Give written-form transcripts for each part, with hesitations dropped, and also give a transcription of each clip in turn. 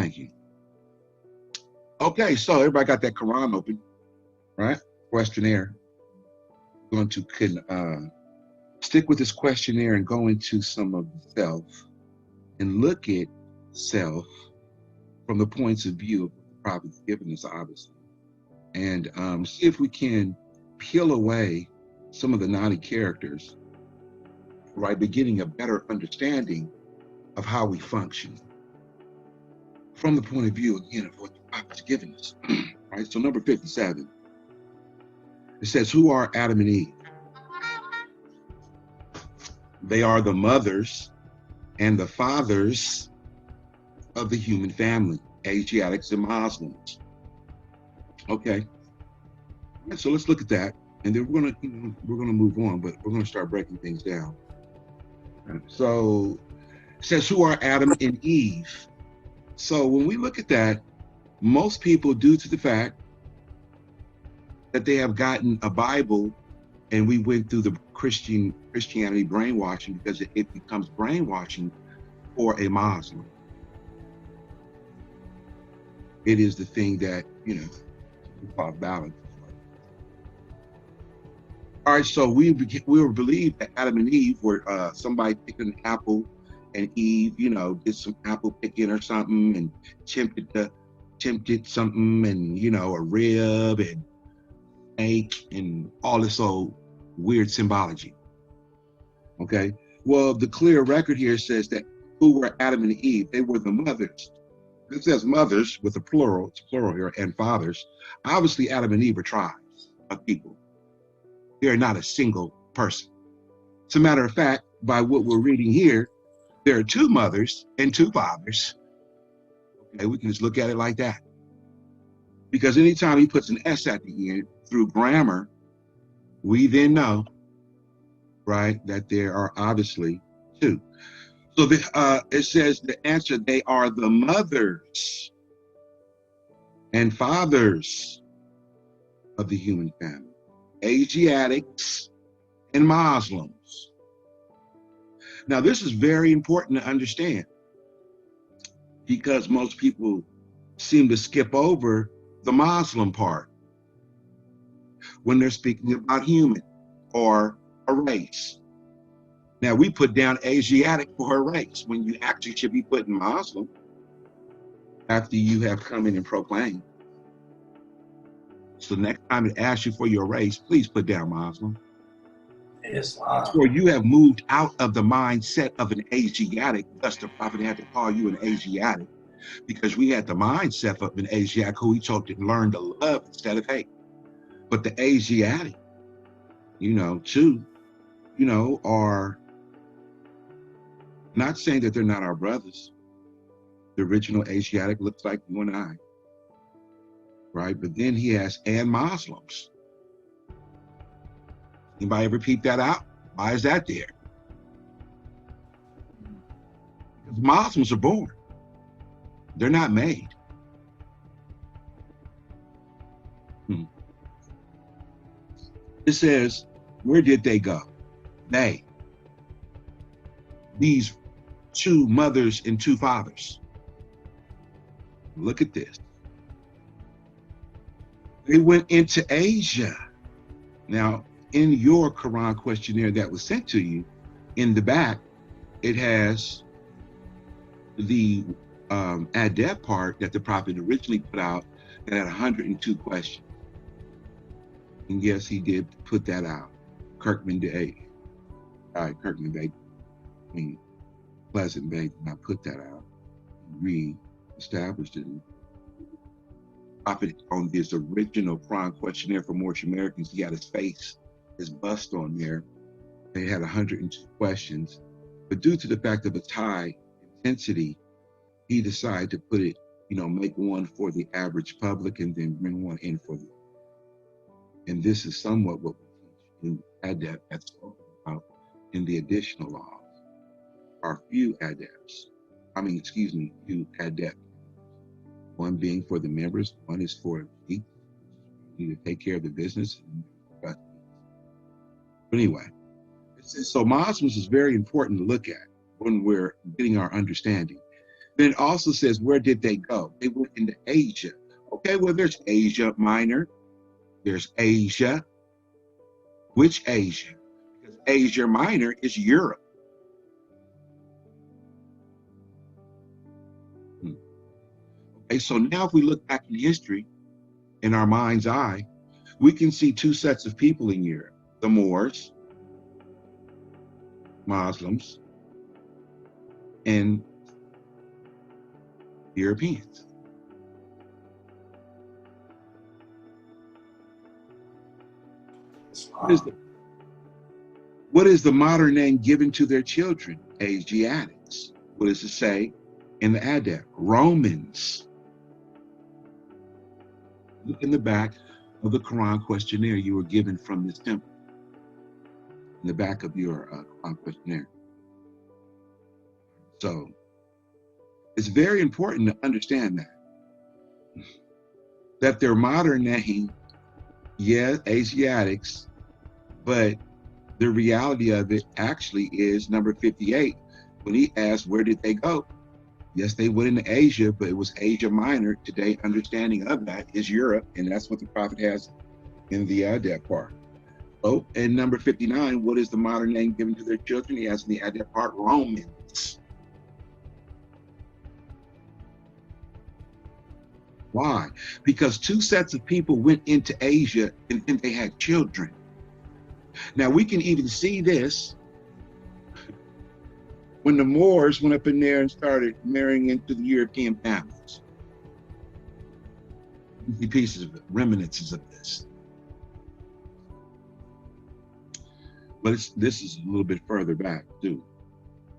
Thank you. Okay, so everybody got that Quran open, right? Questionnaire. We're going to stick with this questionnaire and go into some of the self and look at self from the points of view of what the prophet's given us, obviously, and see if we can peel away some of the naughty characters, right? Beginning a better understanding of how we function from the point of view, again, of what the prophet's given us. Right? So number 57, it says, who are Adam and Eve? They are the mothers and the fathers of the human family, Asiatics and Muslims. Okay, so let's look at that, and then we're gonna move on, but we're gonna start breaking things down. Right. So it says, who are Adam and Eve? So when we look at that, most people, due to the fact that they have gotten a Bible, and we went through the Christianity brainwashing, because it becomes brainwashing for a Muslim. It is the thing that, we call balance. All right, so we were believed that Adam and Eve were somebody picked an apple, and Eve, did some apple picking or something, and tempted something, and a rib and snake and all this old weird symbology. Okay, well, the clear record here says that who were Adam and Eve? They were the mothers. It says mothers with a plural, it's plural here, and fathers. Obviously, Adam and Eve are tribes of people. They're not a single person. As a matter of fact, by what we're reading here, there are two mothers and two fathers. Okay, we can just look at it like that. Because anytime he puts an S at the end through grammar, we then know, right, that there are obviously two. So it says the answer, they are the mothers and fathers of the human family, Asiatics and Muslims. Now, this is very important to understand, because most people seem to skip over the Muslim part when they're speaking about human or a race. Now, we put down Asiatic for a race when you actually should be putting Muslim after you have come in and proclaimed. So next time it asks you for your race, please put down Muslim. Islam. Or you have moved out of the mindset of an Asiatic, thus the prophet had to call you an Asiatic, because we had the mindset of an Asiatic who he told to learn to love instead of hate. But the Asiatic, too, are not saying that they're not our brothers. The original Asiatic looks like you and I, right? But then he has, and Muslims. Anybody ever peep that out? Why is that there? Because Muslims are born. They're not made. It says, where did they go? These two mothers and two fathers. Look at this. They went into Asia. Now, in your Quran questionnaire that was sent to you, in the back, it has the adept part that the prophet originally put out that had 102 questions. And yes, he did put that out. Kirkman did. Kirkman Bay, Pleasant Bay did not put that out. Re-established it. Prophet on this original Quran questionnaire for Moorish Americans, he had his face, his bust on there. They had 102 questions, but due to the fact of its high intensity, he decided to put it, make one for the average public and then bring one in for the. And this is somewhat what we teach in adept that's spoken about in the additional laws. Are few adepts. Few adept. One being for the members, one is for you to take care of the business. But anyway, so Muslims is very important to look at when we're getting our understanding. Then it also says, where did they go? They went into Asia. Okay, well, there's Asia Minor. There's Asia. Which Asia? Because Asia Minor is Europe. Okay, so now if we look back in history, in our mind's eye, we can see two sets of people in Europe: the Moors, Muslims, and Europeans. What is the modern name given to their children? Asiatics. What does it say in the adept? Romans. Look in the back of the Quran questionnaire you were given from this temple. In the back of your Quran questionnaire. So it's very important to understand that their modern name, yeah, Asiatics, but the reality of it actually is number 58. When he asked, where did they go? Yes, they went into Asia, but it was Asia Minor. Today, understanding of that is Europe, and that's what the prophet has in the adept part. Oh, and number 59, what is the modern name given to their children? He has in the adept part, Romans. Why? Because two sets of people went into Asia and then they had children. Now we can even see this when the Moors went up in there and started marrying into the European families. You see pieces of it, reminiscences of this. But this is a little bit further back too.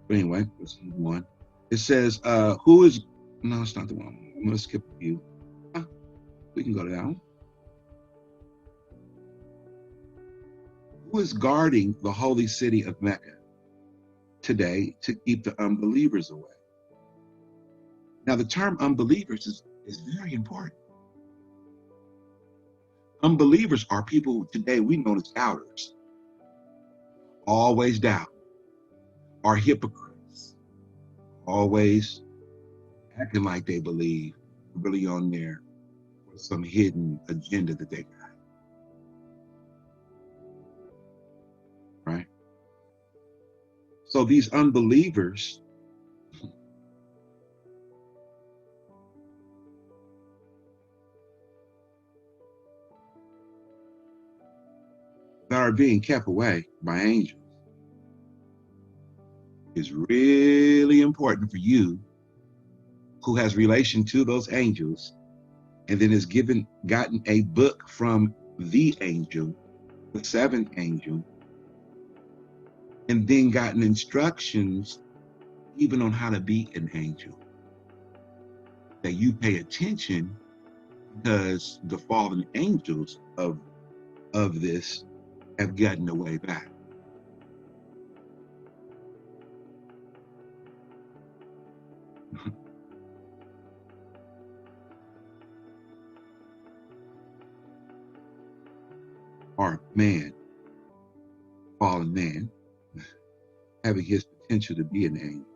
But anyway, let's move on. It says, who is, no, it's not the one. I'm gonna skip a few. We can go to that one. Who is guarding the holy city of Mecca today to keep the unbelievers away? Now, the term unbelievers is very important. Unbelievers are people today we know as doubters, always doubt, are hypocrites, always acting like they believe, really on there with some hidden agenda that they got. Right? So these unbelievers that are being kept away by angels is really important for you who has relation to those angels and then has gotten a book from the angel, the seventh angel, and then gotten instructions even on how to be an angel. That you pay attention because the fallen angels of this have gotten the way back. Or man, fallen man, having his potential to be an angel.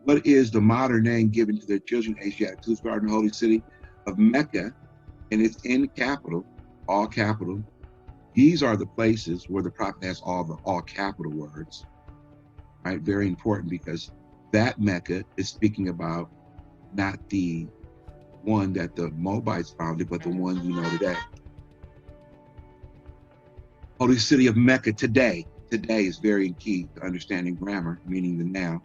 What is the modern name given to their children? Asiatic, who's guarding the holy city of Mecca, and it's in capital, all capital. These are the places where the prophet has all capital words, right? Very important because that Mecca is speaking about not the one that the Moabites founded, but the one you know today. Holy city of Mecca today. Today is very key to understanding grammar, meaning the now.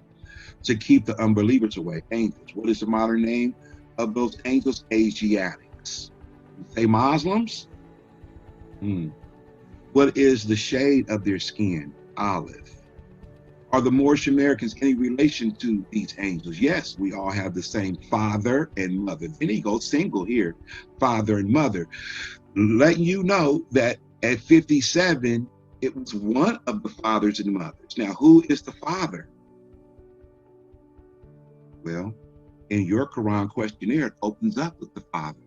To keep the unbelievers away, angels. What is the modern name of those angels? Asiatics. Say Muslims? What is the shade of their skin? Olive. Are the Moorish Americans any relation to these angels? Yes, we all have the same father and mother. Then he goes single here, father and mother. Letting you know that at 57, it was one of the fathers and mothers. Now, who is the father? Well, in your Quran questionnaire, it opens up with the father.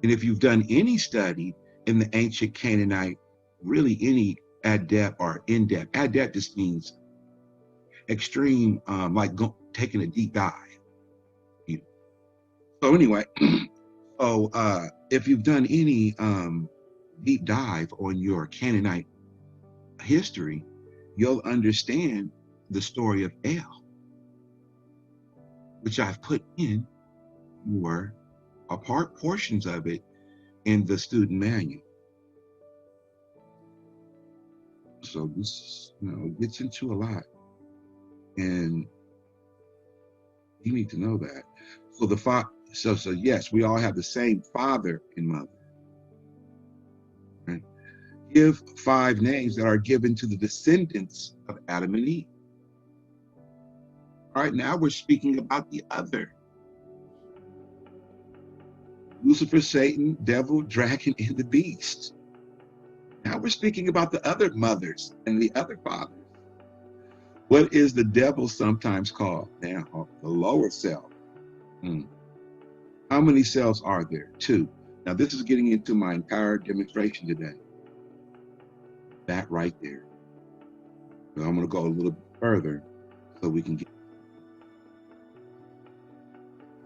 And if you've done any study in the ancient Canaanite, really any adept or in-depth, adept just means extreme, like taking a deep dive. You know. So anyway, so if you've done any deep dive on your Canaanite history, you'll understand the story of El, which I've put in your portions of it in the student manual. So this, gets into a lot, and you need to know that. So so yes, we all have the same father and mother. Right? Give 5 names that are given to the descendants of Adam and Eve. All right, now we're speaking about the other. Lucifer, Satan, devil, dragon, and the beast. Now we're speaking about the other mothers and the other fathers. What is the devil sometimes called? Now, the lower self. How many cells are there? 2. Now, this is getting into my entire demonstration today. That right there. So I'm going to go a little bit further so we can get.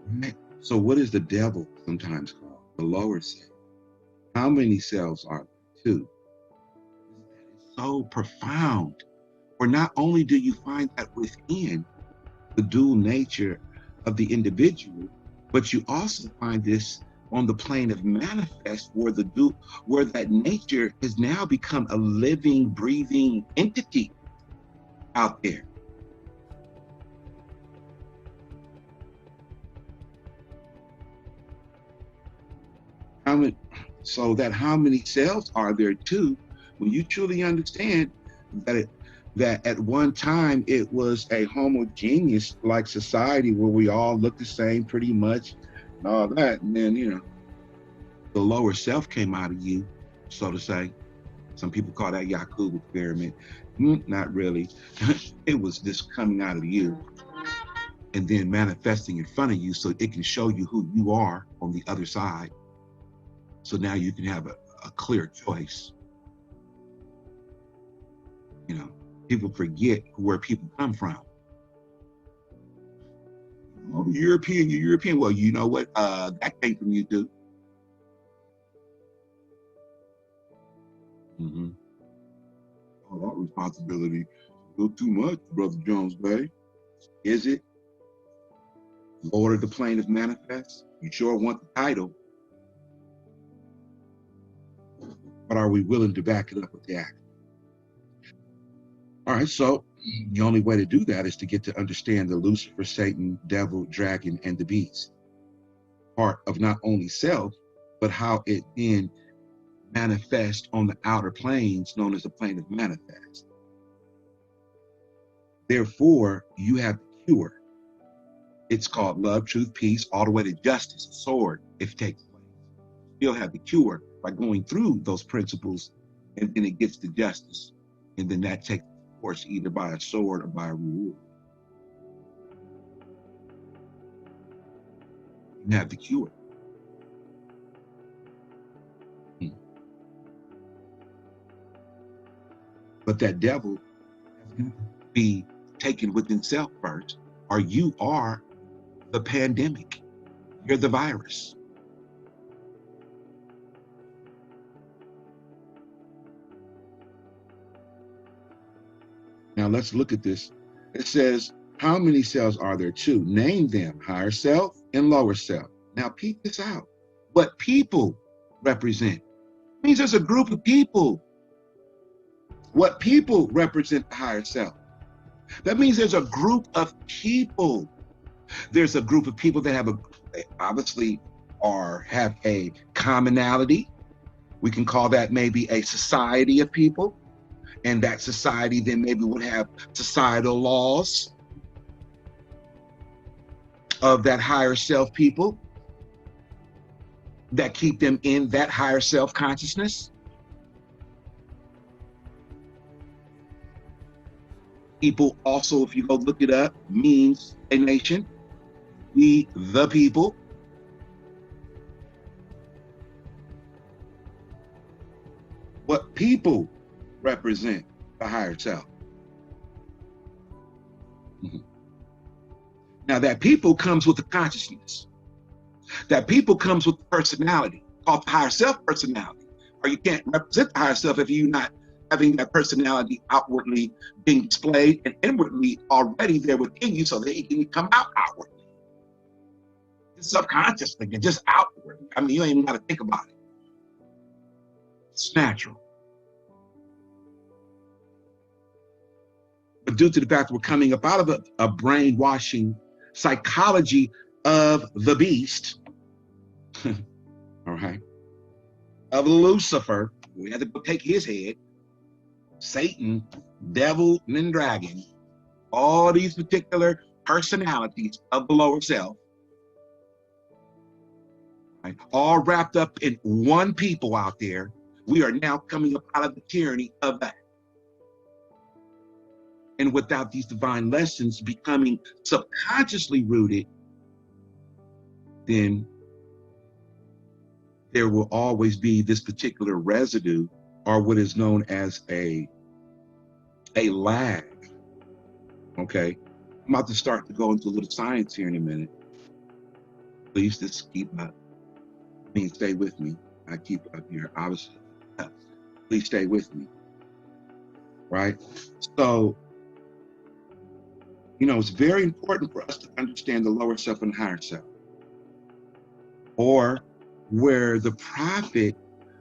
Right. So what is the devil sometimes called? The lower cell. How many cells are there? 2. So profound. For not only do you find that within the dual nature of the individual, but you also find this on the plane of manifest, where that nature has now become a living, breathing entity out there. How many cells are there too? When you truly understand that at one time it was a homogeneous like society where we all look the same pretty much and all that, and then the lower self came out of you, so to say. Some people call that Yakub experiment. Not really. It was just coming out of you and then manifesting in front of you so it can show you who you are on the other side. So now you can have a clear choice. People forget where people come from. Oh, you're European. Well, you know what? That came from you too. Oh, that responsibility is a little too much, Brother Jones Bay. Is it? Lord of the plane of manifest? You sure want the title. But are we willing to back it up with the action? All right, so the only way to do that is to get to understand the Lucifer, Satan, devil, dragon, and the beast. Part of not only self, but how it then manifests on the outer planes known as the plane of manifest. Therefore, you have the cure. It's called love, truth, peace, all the way to justice, a sword, if it takes place. You'll have the cure by going through those principles, and then it gets to justice. And then that takes course either by a sword or by a reward. You have the cure. But that devil has got to be taken within self first, or you are the pandemic. You're the virus. Now let's look at this. It says, how many cells are there? 2. Name them, higher self and lower self. Now peep this out. What people represent means there's a group of people. What people represent the higher self. That means there's a group of people. There's a group of people that have obviously have a commonality. We can call that maybe a society of people. And that society then maybe would have societal laws of that higher self people that keep them in that higher self consciousness. People also, if you go look it up, means a nation. We, the people. What people represent the higher self. Mhm. Now that people comes with the consciousness. That people comes with the personality, called the higher self personality. Or you can't represent the higher self if you're not having that personality outwardly being displayed and inwardly already there within you so that it can come out outwardly. It's subconsciously and just outwardly. I mean, you ain't even got to think about it. It's natural. But due to the fact that we're coming up out of a brainwashing psychology of the beast, all right, of Lucifer, we had to go take his head, Satan, devil, and dragon, all these particular personalities of the lower self, right, all wrapped up in one people out there. We are now coming up out of the tyranny of that. And without these divine lessons becoming subconsciously rooted, then there will always be this particular residue, or what is known as a lag. Okay, I'm about to start to go into a little science here in a minute. Please just keep up. I mean, stay with me. I keep up here, obviously. Please stay with me. Right? So, you know, it's very important for us to understand the lower self and higher self. Or where the prophet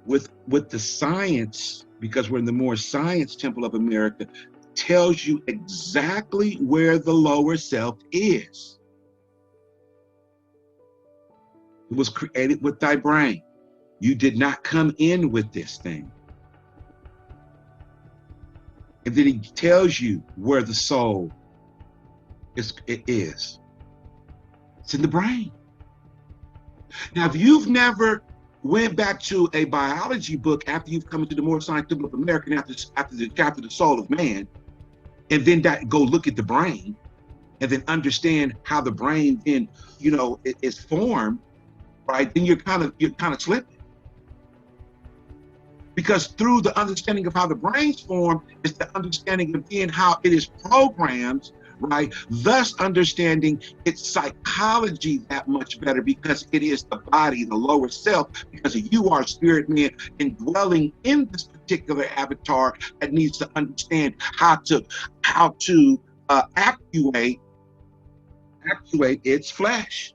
with the science, because we're in the more science temple of America, tells you exactly where the lower self is. It was created with thy brain. You did not come in with this thing. And then he tells you where the soul is. It's in the brain. Now, if you've never went back to a biology book after you've come into the more science temple of America, after the chapter The Soul of Man, and then go look at the brain, and then understand how the brain then, you know, is formed, right? Then you're kind of slipping. Because through the understanding of how the brain's formed is the understanding of then how it is programmed, right? Thus understanding its psychology that much better, because it is the body, the lower self, because you are spirit man indwelling in this particular avatar that needs to understand how to actuate its flesh.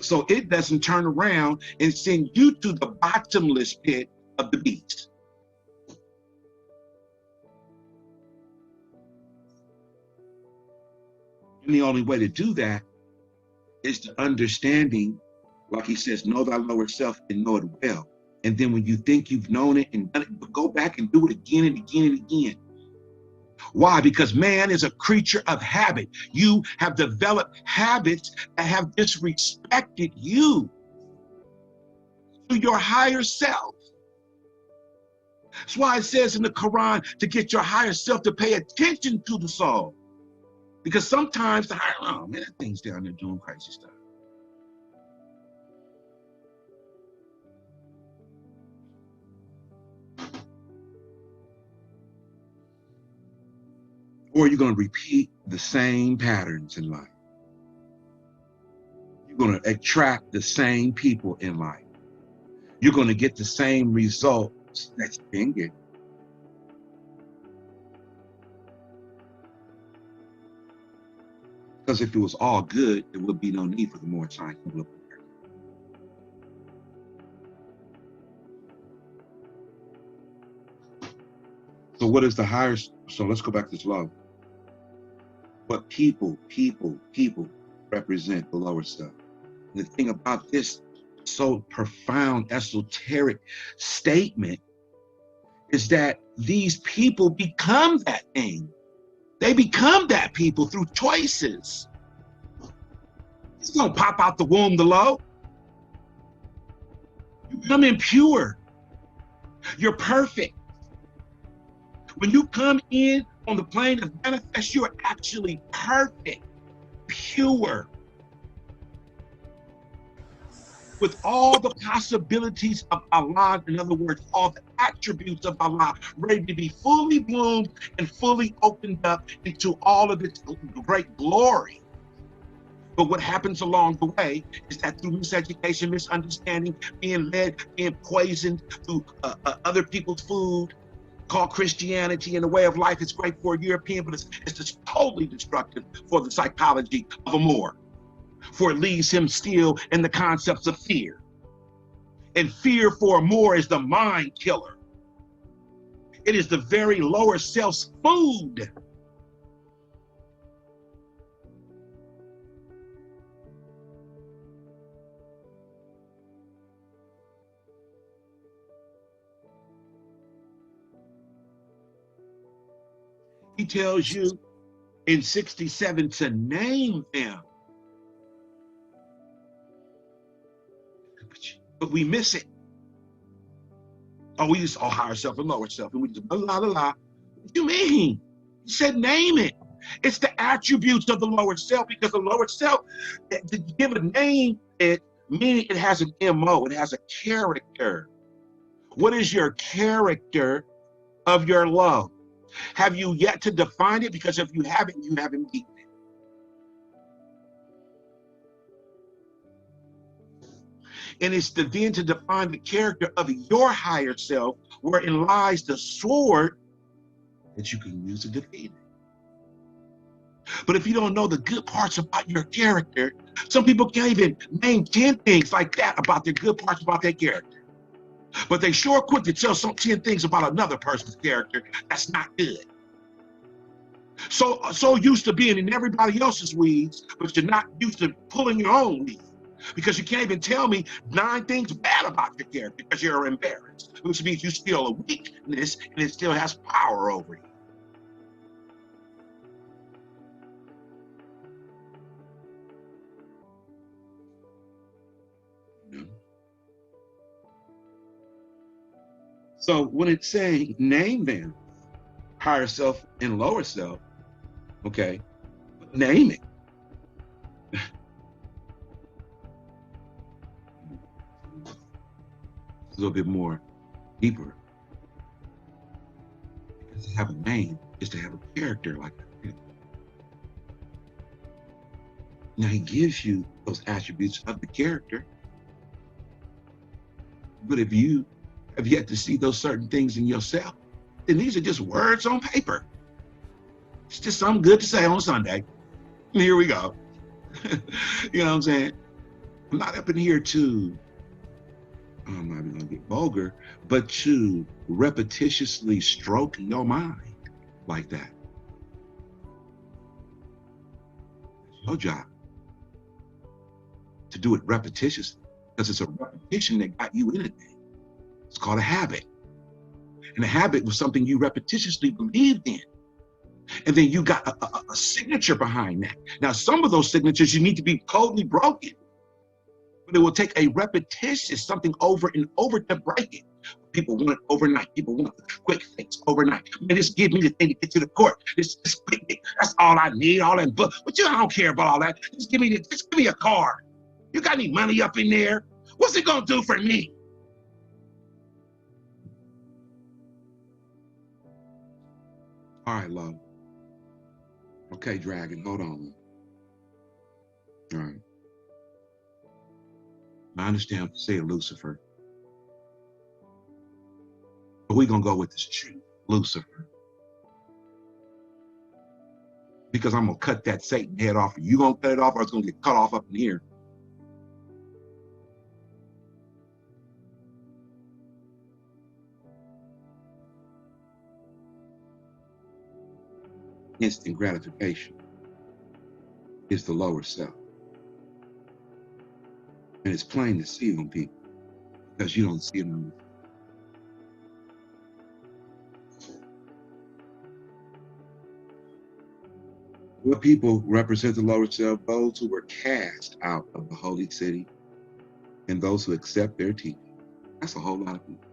So it doesn't turn around and send you to the bottomless pit of the beast. And the only way to do that is to understanding, like he says, know thy lower self and know it well. And then when you think you've known it and done it, go back and do it again and again and again. Why? Because man is a creature of habit. You have developed habits that have disrespected you to your higher self. That's why it says in the Quran to get your higher self to pay attention to the soul. Because sometimes the higher, oh man, that thing's down there doing crazy stuff. Or you're going to repeat the same patterns in life. You're going to attract the same people in life. You're going to get the same results that you can get. Because if it was all good, there would be no need for the more science. So what is the higher? So let's go back to this law. But people represent the lower stuff. And the thing about this so profound, esoteric statement is that these people become that thing. They become that people through choices. It's gonna pop out the womb, the low. You come in pure. You're perfect. When you come in on the plane of manifest, you're actually perfect, pure. with all the possibilities of Allah, in other words, all the attributes of Allah, ready to be fully bloomed and fully opened up into all of its great glory. But what happens along the way is that through miseducation, misunderstanding, being led, being poisoned through other people's food, called Christianity and the way of life, is great for a European, but it's just totally destructive for the psychology of a Moor. For it leaves him still in the concepts of fear. And fear for a Moor is the mind killer. It is the very lower self's food. He tells you in 67 to name them. But we miss it. Oh, we just higher self and lower self. And we just la. What do you mean? You said name it. It's the attributes of the lower self, because the lower self, to give a name, it meaning it has an MO, it has a character. What is your character of your love? Have you yet to define it? Because if you haven't, you haven't beaten it. And it's then to define the character of your higher self, wherein lies the sword that you can use to defeat it. But if you don't know the good parts about your character, some people can't even name 10 things like that about their good parts about their character. But they sure quick to tell some 10 things about another person's character that's not good. So used to being in everybody else's weeds, but you're not used to pulling your own weeds. Because you can't even tell me 9 things bad about your character because you're embarrassed, which means you still a weakness and it still has power over you. So when it's saying name them, higher self and lower self, okay, name it. A little bit more deeper. Because to have a name is to have a character like that. Now he gives you those attributes of the character. But if you have yet to see those certain things in yourself, then these are just words on paper. It's just something good to say on Sunday. And here we go. You know what I'm saying? I'm not up in here to, I'm not even gonna get vulgar, but to repetitiously stroke your mind like that. It's your job to do it repetitiously, because it's a repetition that got you in it. It's called a habit. And a habit was something you repetitiously believed in. And then you got a signature behind that. Now, some of those signatures you need to be totally broken. But it will take a repetition, something over and over to break it. People want it overnight. People want the quick fix overnight. Man, just give me the thing to get to the court. This quick thing. That's all I need. All that, but I don't care about all that. Just give me a car. You got any money up in there? What's it gonna do for me? All right, love. Okay, Dragon, hold on. All right. I understand what you say, Lucifer. But we're going to go with this truth, Lucifer. Because I'm going to cut that Satan head off. Are you going to cut it off, or it's going to get cut off up in here? Instant gratification is the lower self. And it's plain to see on people because you don't see it on them. What people represent the lower self? Those who were cast out of the holy city and those who accept their teaching. That's a whole lot of people.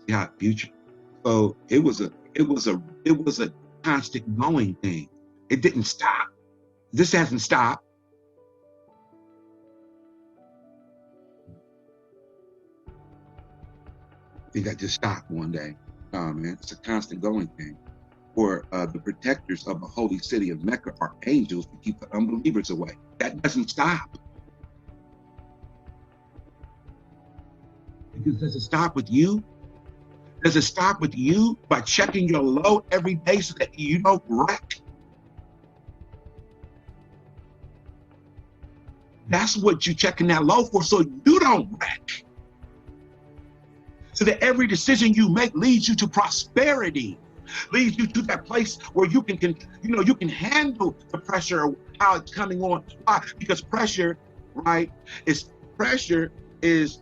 Yeah, future. So it was a constant going thing. It didn't stop. This hasn't stopped. think that just stopped one day. No, man, it's a constant going thing. For the protectors of the holy city of Mecca are angels to keep the unbelievers away. That doesn't stop. Because does it stop with you? Does it stop with you by checking your load every day so that you don't wreck? That's what you're checking that load for, so you don't wreck. So that every decision you make leads you to prosperity, leads you to that place where you can you can handle the pressure of how it's coming on. Why? Because pressure, right? Pressure is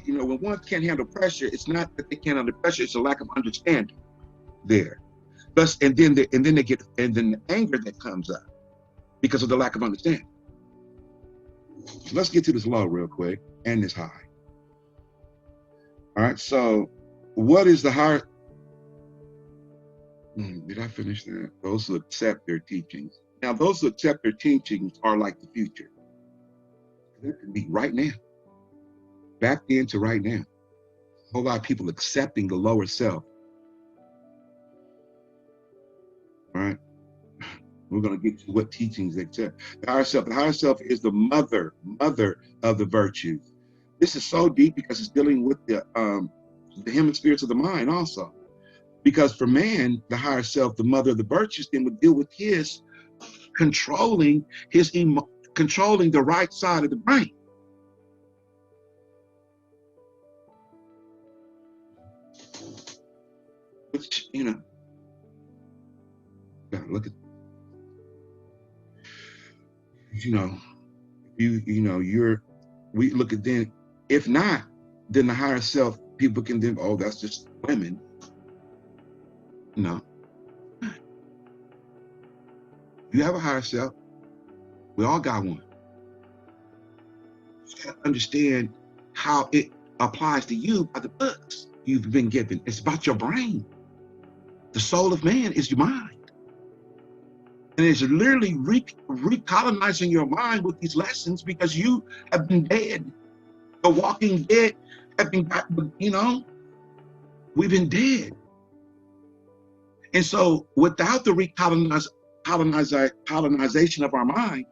when one can't handle pressure, it's not that they can't handle pressure, it's a lack of understanding there. Thus, and then the anger that comes up because of the lack of understanding. So let's get to this low real quick and this high. All right, so what is the high? Did I finish that? Those who accept their teachings. Now, those who accept their teachings are like the future. That could be right now. Back then to right now. A whole lot of people accepting the lower self. All right. We're going to get to what teachings they accept. The higher self is the mother of the virtues. This is so deep because it's dealing with the hemispheres of the mind also. Because for man, the higher self, the mother of the virtues, then would deal with his controlling the right side of the brain. Which, look at, we look at then, if not, then the higher self, people can think, oh, that's just women. No. You have a higher self. We all got one. You gotta understand how it applies to you by the books you've been given. It's about your brain. The soul of man is your mind. And it's literally recolonizing your mind with these lessons because you have been dead. The walking dead have been, we've been dead. And so without the colonization of our mind,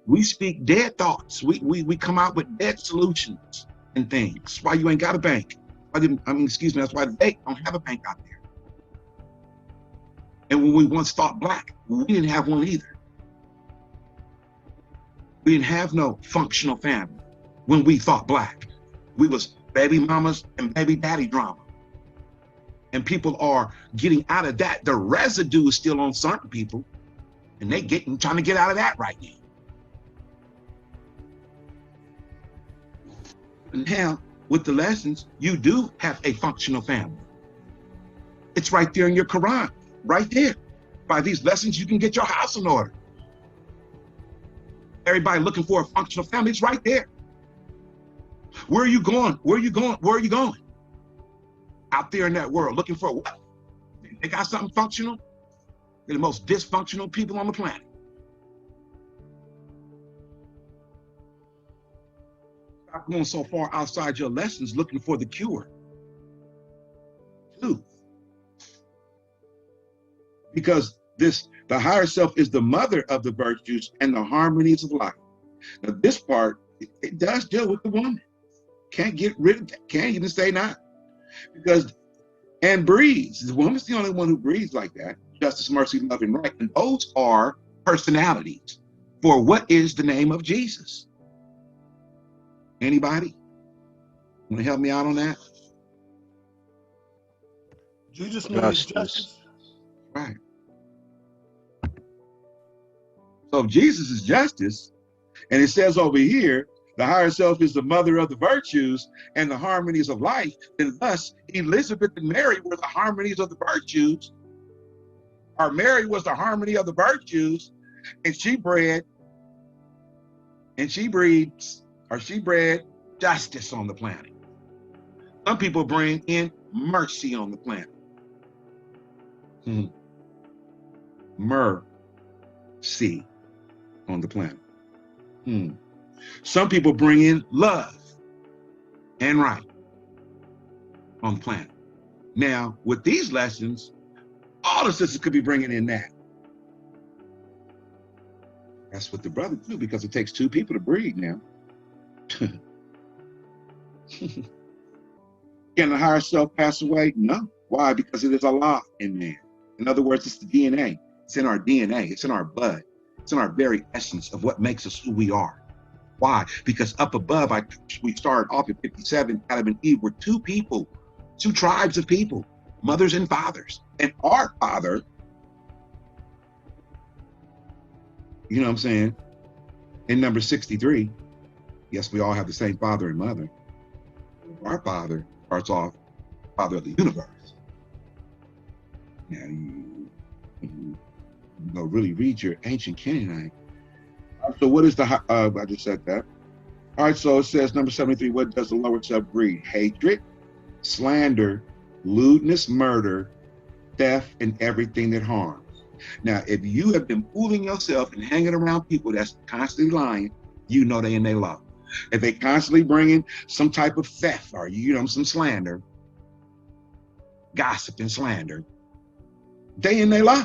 we speak dead thoughts. We come out with dead solutions and things. That's why you ain't got a bank. That's why they don't have a bank out there. And when we once thought black, we didn't have one either. We didn't have no functional family when we thought black. We was baby mamas and baby daddy drama. And people are getting out of that. The residue is still on certain people, and trying to get out of that right now. And now, with the lessons, you do have a functional family. It's right there in your Quran, right there. By these lessons, you can get your house in order. Everybody looking for a functional family, it's right there. Where are you going? Where are you going? Where are you going? Out there in that world, looking for what? They got something functional? They're the most dysfunctional people on the planet. Stop going so far outside your lessons looking for the cure. Too. Because the higher self is the mother of the virtues and the harmonies of life. Now this part, it does deal with the woman. Can't get rid of that. Can't even say not. And breathes. The woman's the only one who breathes like that. Justice, mercy, love, and right. And those are personalities for what is the name of Jesus. Anybody want to help me out on that? Jesus means justice. Right. So if Jesus is justice, and it says over here, the higher self is the mother of the virtues and the harmonies of life, then thus Elizabeth and Mary were the harmonies of the virtues. Or Mary was the harmony of the virtues, and she bred justice on the planet. Some people bring in mercy on the planet. Mercy on the planet. Some people bring in love and right. on the planet. Now, with these lessons, all the sisters could be bringing in that. That's what the brothers do, because it takes two people to breed now. Can the higher self pass away? No. Why? Because it is Allah in there. In other words, it's the DNA. It's in our DNA. It's in our blood. It's in our very essence of what makes us who we are. Why? Because up above, we started off at 57, Adam and Eve were two people, two tribes of people, mothers and fathers. And our father, you know what I'm saying, in number 63, yes, we all have the same father and mother. Our father starts off father of the universe. Now, you know, really read your ancient Canaanite. So what is the, I just said that. All right, so it says number 73, what does the lower self breed? Hatred, slander, lewdness, murder, theft, and everything that harms. Now, if you have been fooling yourself and hanging around people that's constantly lying, you know they in their law. If they constantly bringing some type of theft or, you know, some slander, gossip and slander, they in their law.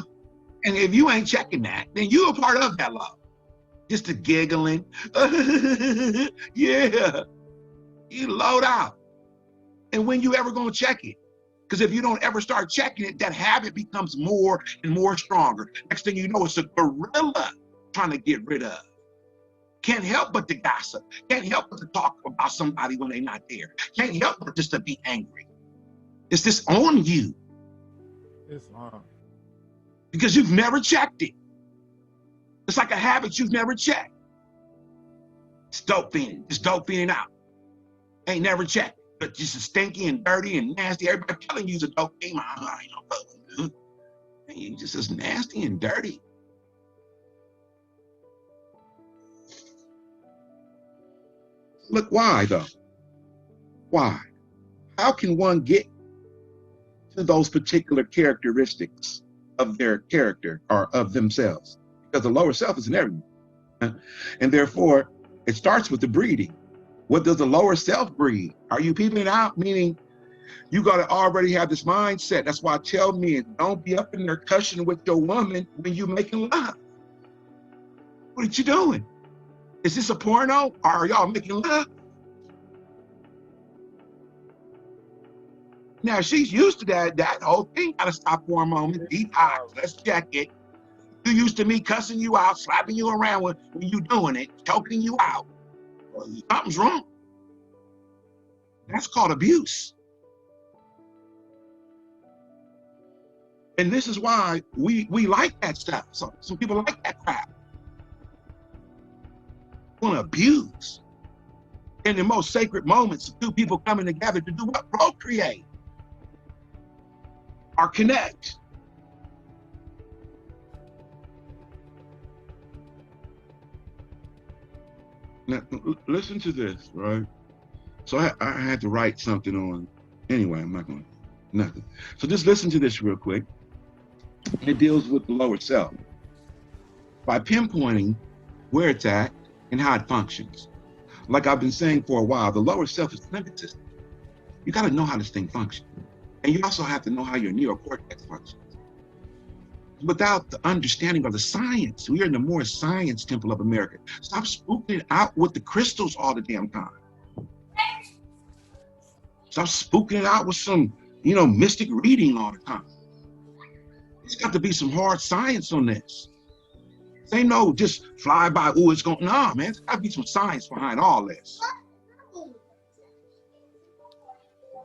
And if you ain't checking that, then you a part of that law. Just a giggling, yeah, you load out. And when you ever gonna check it? Because if you don't ever start checking it, that habit becomes more and more stronger. Next thing you know, it's a gorilla trying to get rid of. Can't help but to gossip. Can't help but to talk about somebody when they're not there. Can't help but just to be angry. It's just on you. It's on. Because you've never checked it. It's like a habit you've never checked. It's dope fiending. It's dope fiending out. Ain't never checked. But just as stinky and dirty and nasty. Everybody telling you it's a dope fiend. You just as nasty and dirty. Look, why though? Why? How can one get to those particular characteristics of their character or of themselves? Because the lower self is in everyone. And therefore, it starts with the breeding. What does the lower self breed? Are you peeping it out? Meaning, you got to already have this mindset. That's why I tell men, don't be up in there cussing with your woman when you making love. What are you doing? Is this a porno? Or are y'all making love? Now, she's used to that whole thing. Got to stop for a moment. Deep eyes. Let's check it. You used to me cussing you out, slapping you around when you doing it, choking you out. Well, something's wrong. That's called abuse. And this is why we like that stuff. So some people like that crap. Want to abuse. In the most sacred moments, two people coming together to do what? Procreate. Or connect. Now, listen to this, right? So I had to write something on. Anyway, I'm not going to, nothing. So just listen to this real quick. It deals with the lower self by pinpointing where it's at and how it functions. Like I've been saying for a while, the lower self is the limbic system. You got to know how this thing functions. And you also have to know how your neocortex functions. Without the understanding of the science, we are in the Moorish science temple of America. Stop spooking it out with the crystals all the damn time. Stop spooking it out with some, you know, mystic reading all the time. There's got to be some hard science on this. They know just fly by, oh, it's going, nah, man, there's got to be some science behind all this.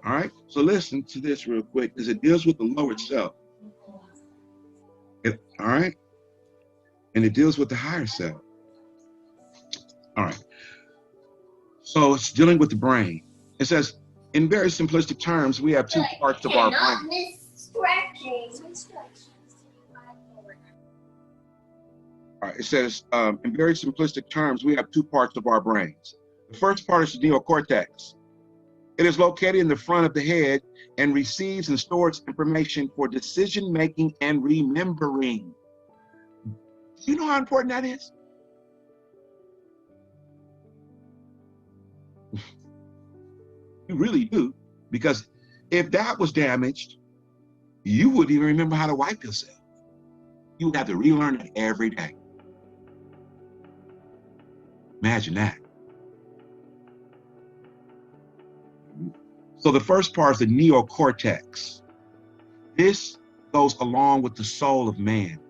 All right, so listen to this real quick, because it deals with the lower self. All right, and it deals with the higher self. All right, so it's dealing with the brain. It says, in very simplistic terms, we have two parts of our brain. All right, it says, in very simplistic terms, we have two parts of our brains. The first part is the neocortex. It is located in the front of the head and receives and stores information for decision-making and remembering. Do you know how important that is? You really do, because If that was damaged, you wouldn't even remember how to wipe yourself. You would have to relearn it every day. Imagine that. So the first part is the neocortex. This goes along with the soul of man.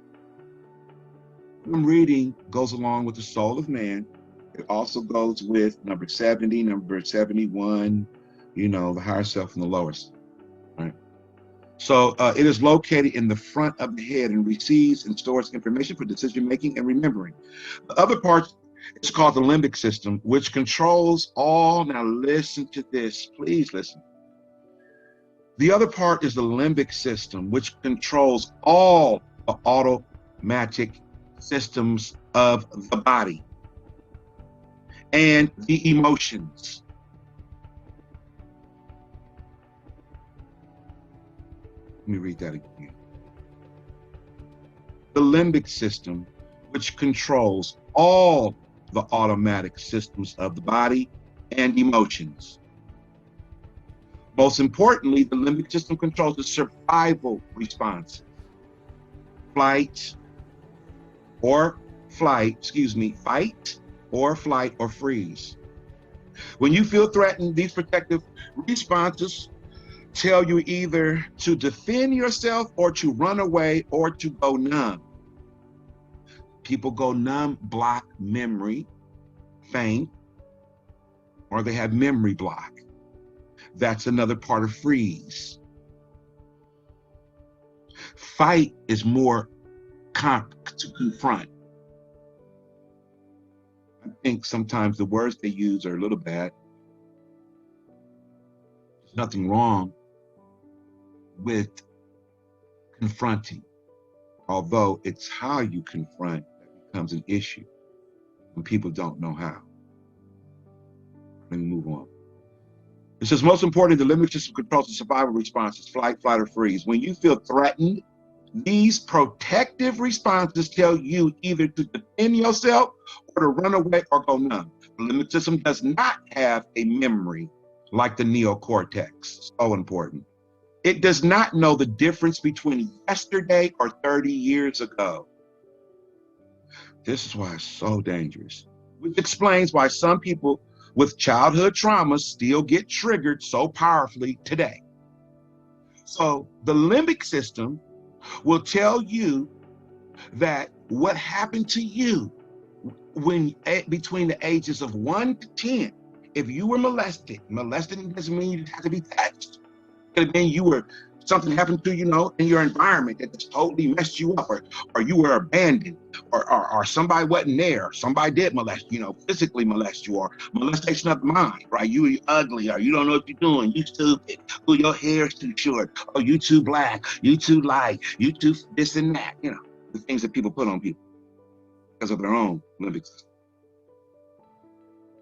What I'm reading goes along with the soul of man. It also goes with number 70, number 71, the higher self and the lower self, right? So it is located in the front of the head and receives and stores information for decision making and remembering. The other part is called the limbic system, which controls all. Now listen to this, please listen. The other part is the limbic system, which controls all the automatic systems of the body and the emotions. Let me read that again. The limbic system, which controls all the automatic systems of the body and emotions. Most importantly, the limbic system controls the survival responses. Fight or flight or freeze. When you feel threatened, these protective responses tell you either to defend yourself or to run away or to go numb. People go numb, block memory, faint, or they have memory block. That's another part of freeze. Fight is more to confront. I think sometimes the words they use are a little bad. There's nothing wrong with confronting, although it's how you confront that becomes an issue when people don't know how. Let me move on. It says, most important, the limbic system controls the survival responses, flight, or freeze. When you feel threatened, these protective responses tell you either to defend yourself or to run away or go numb. The limbic system does not have a memory like the neocortex. So important. It does not know the difference between yesterday or 30 years ago. This is why it's so dangerous, which explains why some people with childhood traumas still get triggered so powerfully today. So the limbic system will tell you that what happened to you when between the ages of 1 to 10, if you were molested doesn't mean you have to be touched. It could have been something happened to you, in your environment that just totally messed you up, or you were abandoned, or somebody wasn't there, somebody did molest, physically molest you, or molestation of the mind, right? You ugly, or you don't know what you're doing, you stupid, or your hair's too short, or you too black, you too light, you too this and that, the things that people put on people because of their own limbic system,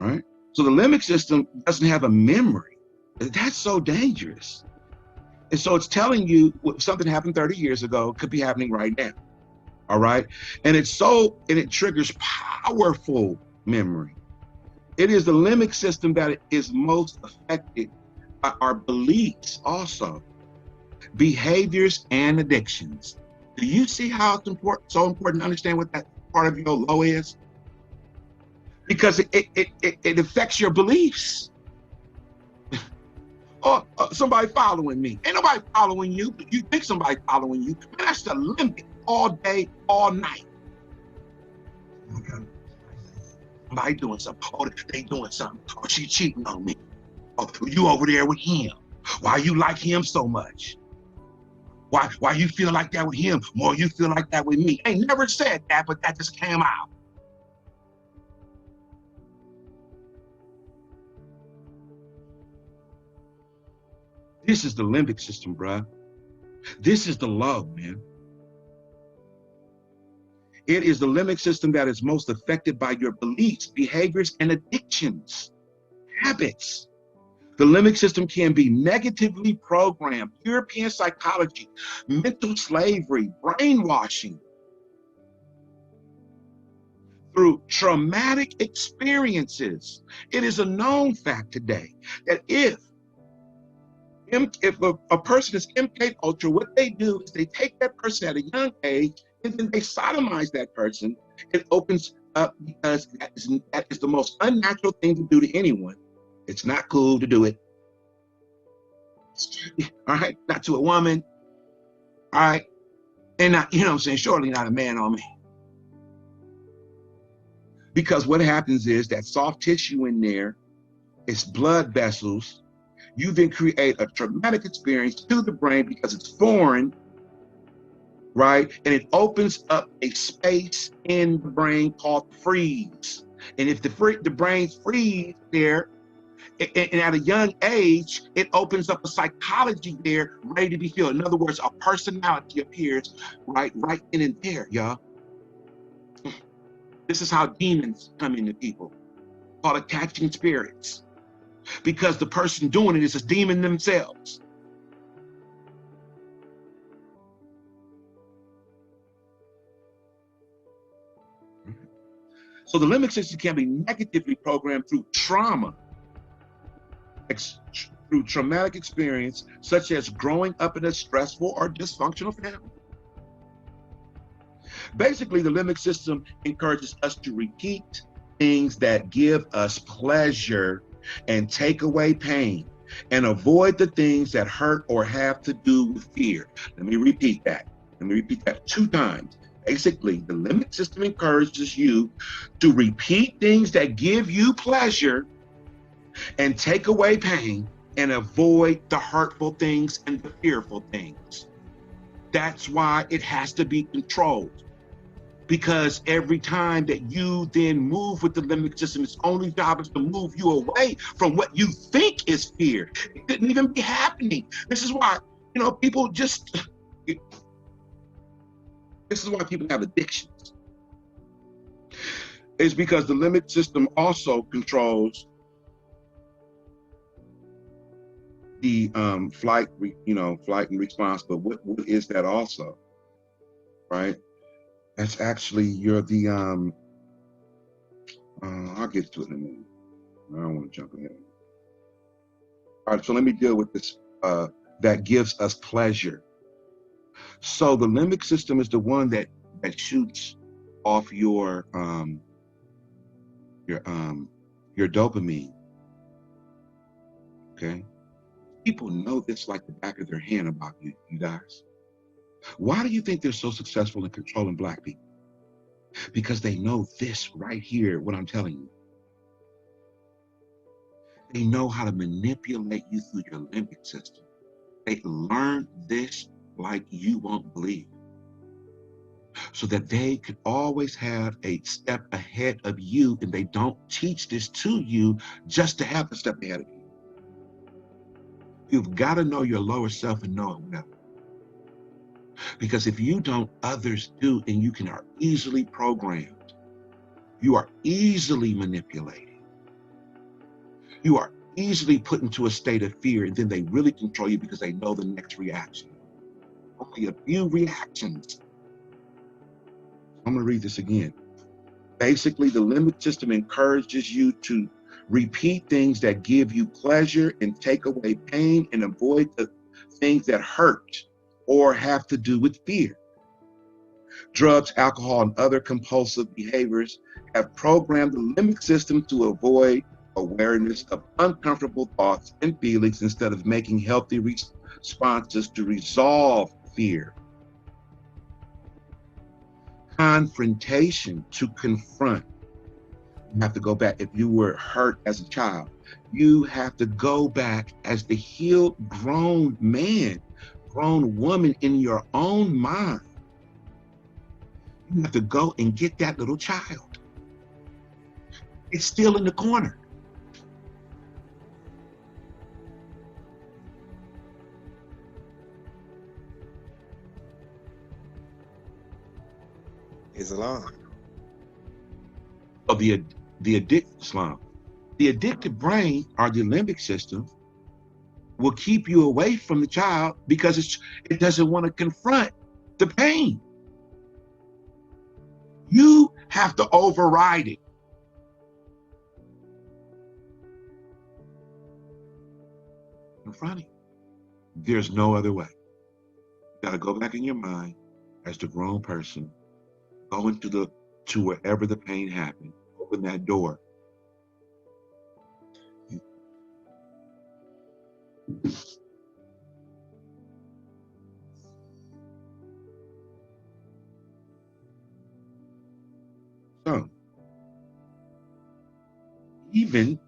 right? So the limbic system doesn't have a memory. That's so dangerous. And so it's telling you something happened 30 years ago could be happening right now. All right. And it triggers powerful memory. It is the limbic system that is most affected by our beliefs also, behaviors and addictions. Do you see how it's so important to understand what that part of your low is? Because it affects your beliefs. Or somebody following me. Ain't nobody following you, but you think somebody following you. Man, that's the limit all day, all night. Somebody doing something. Oh, they doing something. Oh, she cheating on me. Oh, you over there with him. Why you like him so much? Why you feel like that with him more you feel like that with me? Ain't never said that, but that just came out. This is the limbic system, bruh. This is the low, man. It is the limbic system that is most affected by your beliefs, behaviors, and addictions, habits. The limbic system can be negatively programmed. European psychology, mental slavery, brainwashing. Through traumatic experiences. It is a known fact today that if If a person is MK ultra, what they do is they take that person at a young age and then they sodomize that person. It opens up because that is the most unnatural thing to do to anyone. It's not cool to do it. All right, not to a woman. All right, and not, you know what I'm saying, surely not a man on me. Because what happens is that soft tissue in there, it's blood vessels. You then create a traumatic experience to the brain because it's foreign, right? And it opens up a space in the brain called freeze. And if the brain's freeze there, and at a young age, it opens up a psychology there ready to be filled. In other words, a personality appears right in and there, y'all. This is how demons come into people, called attaching spirits, because the person doing it is a demon themselves. So the limbic system can be negatively programmed through trauma, through traumatic experience, such as growing up in a stressful or dysfunctional family. Basically, the limbic system encourages us to repeat things that give us pleasure and take away pain, and avoid the things that hurt or have to do with fear. Let me repeat that. Let me repeat that 2 times. Basically, the limbic system encourages you to repeat things that give you pleasure and take away pain, and avoid the hurtful things and the fearful things. That's why it has to be controlled. Because every time that you then move with the limbic system, its only job is to move you away from what you think is fear. It couldn't even be happening. This is why, people just, this is why people have addictions. It's because the limbic system also controls the flight and response. But what is that also, right? That's actually I'll get to it in a minute. I don't want to jump ahead. All right, so let me deal with this that gives us pleasure. So the limbic system is the one that shoots off your dopamine. Okay? People know this like the back of their hand about you guys. Why do you think they're so successful in controlling Black people? Because they know this right here, what I'm telling you. They know how to manipulate you through your limbic system. They learn this like you won't believe, so that they could always have a step ahead of you, and they don't teach this to you just to have a step ahead of you. You've got to know your lower self and know it well. Because if you don't, others do, and you are easily programmed. You are easily manipulated. You are easily put into a state of fear, and then they really control you because they know the next reaction. Only a few reactions. I'm going to read this again. Basically, the limbic system encourages you to repeat things that give you pleasure and take away pain, and avoid the things that hurt or have to do with fear. Drugs, alcohol, and other compulsive behaviors have programmed the limbic system to avoid awareness of uncomfortable thoughts and feelings instead of making healthy responses to resolve fear. Confrontation, to confront. You have to go back. If you were hurt as a child, you have to go back as the healed, grown man, grown woman in your own mind. You have to go and get that little child. It's still in the corner. Islam. So the addicted brain, or the limbic system, will keep you away from the child because it doesn't want to confront the pain. You have to override it. Confront it. There's no other way. You got to go back in your mind as the grown person, go to wherever the pain happened, open that door. So even,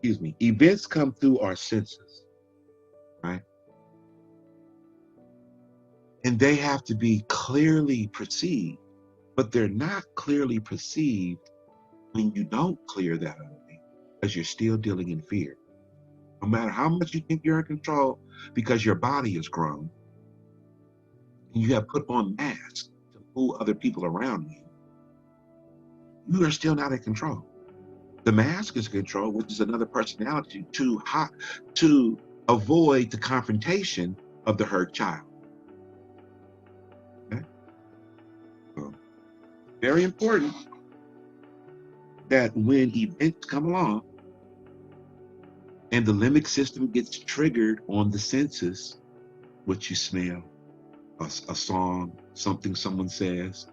events come through our senses, right? And they have to be clearly perceived, but they're not clearly perceived when you don't clear that away, because you're still dealing in fear. No matter how much you think you're in control, because your body is grown, and you have put on masks to fool other people around you, you are still not in control. The mask is control, which is another personality to avoid the confrontation of the hurt child. Okay? So, very important that when events come along and the limbic system gets triggered on the senses, what you smell, a song, something someone says,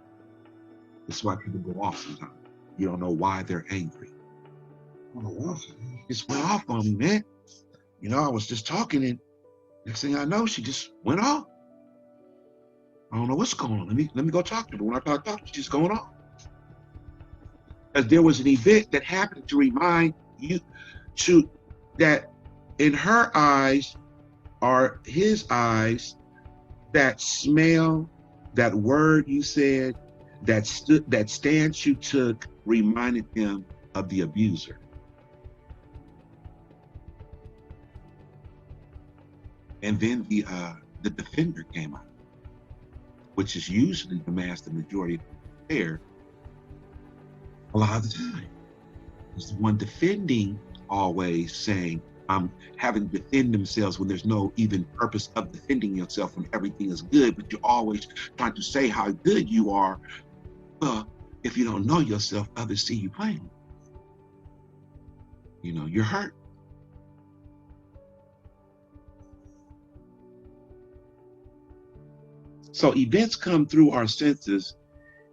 that's why people go off sometimes. You don't know why they're angry. Oh, just went off on me, man. I was just talking, and next thing I know, she just went off. I don't know what's going on. Let me go talk to her. But when I talk, she's going off. Because there was an event that happened to remind you that in her eyes or his eyes, that smell, that word you said, that stance you took reminded him of the abuser. And then the defender came out, which is usually the majority of the affair. A lot of the time, it's the one defending always saying, having to defend themselves when there's no even purpose of defending yourself when everything is good, but you're always trying to say how good you are. Well, if you don't know yourself, others see you playing. You're hurt. So events come through our senses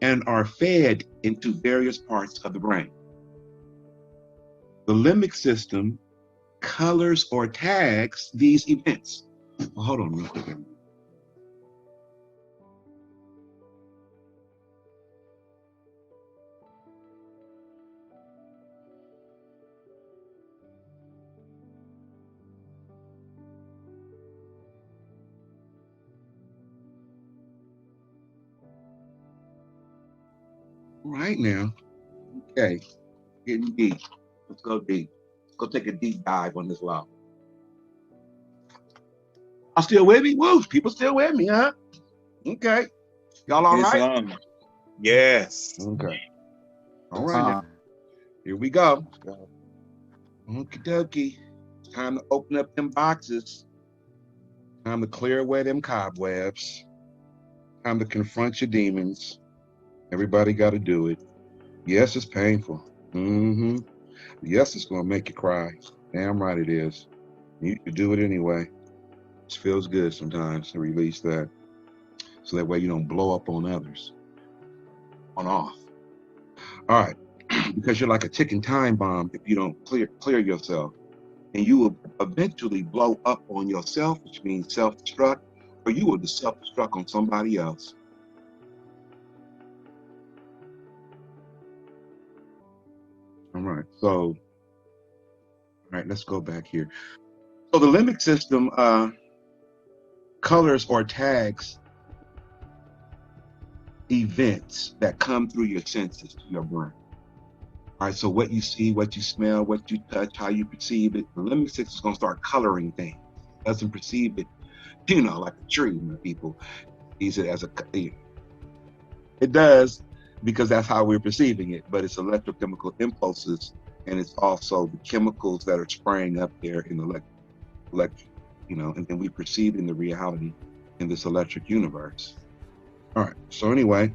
and are fed into various parts of the brain. The limbic system colors or tags these events. Well, hold on real quick. Right now, okay, getting deep. Let's go deep. Let's go take a deep dive on this law. Y'all still with me? Woo, people still with me, huh? Okay. Y'all all right? Yes. Okay. All right now. Here we go. Okie dokie. Time to open up them boxes. Time to clear away them cobwebs. Time to confront your demons. Everybody got to do it. Yes, it's painful. Yes, it's going to make you cry. Damn right it is. You should do it anyway. It feels good sometimes to release that. So that way you don't blow up on others. On off. All right. Because you're like a ticking time bomb if you don't clear yourself. And you will eventually blow up on yourself, which means self-destruct, or you will self-destruct on somebody else. All right. So, all right, let's go back here. So the limbic system colors or tags events that come through your senses to your brain. All right, so what you see, what you smell, what you touch, how you perceive it, the limbic system is going to start coloring things. It doesn't perceive it, like a tree. People sees it as it does, because that's how we're perceiving it, but it's electrochemical impulses, and it's also the chemicals that are spraying up there in the electric, and then we perceive in the reality in this electric universe. All right, so anyway,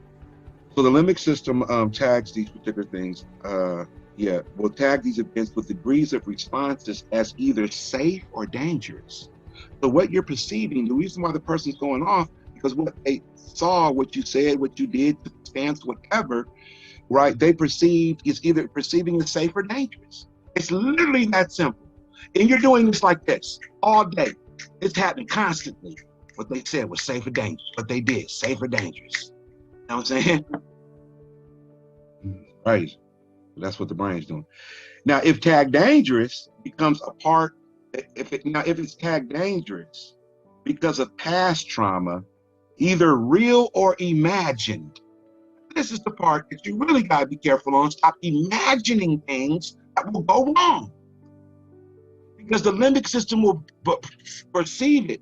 so the limbic system tags these particular things. Will tag these events with degrees of responses as either safe or dangerous. So what you're perceiving, the reason why the person's going off, because what they saw, what you said, what you did, stance, whatever, right? They perceived is either perceiving as safe or dangerous. It's literally that simple. And you're doing this like this all day. It's happening constantly. What they said was safe or dangerous. What they did, safe or dangerous. You know what I'm saying? Right. That's what the brain's doing. Now, if tag dangerous becomes a part, if it's tag dangerous because of past trauma, either real or imagined, this is the part that you really got to be careful on. Stop imagining things that will go wrong. Because the limbic system will perceive it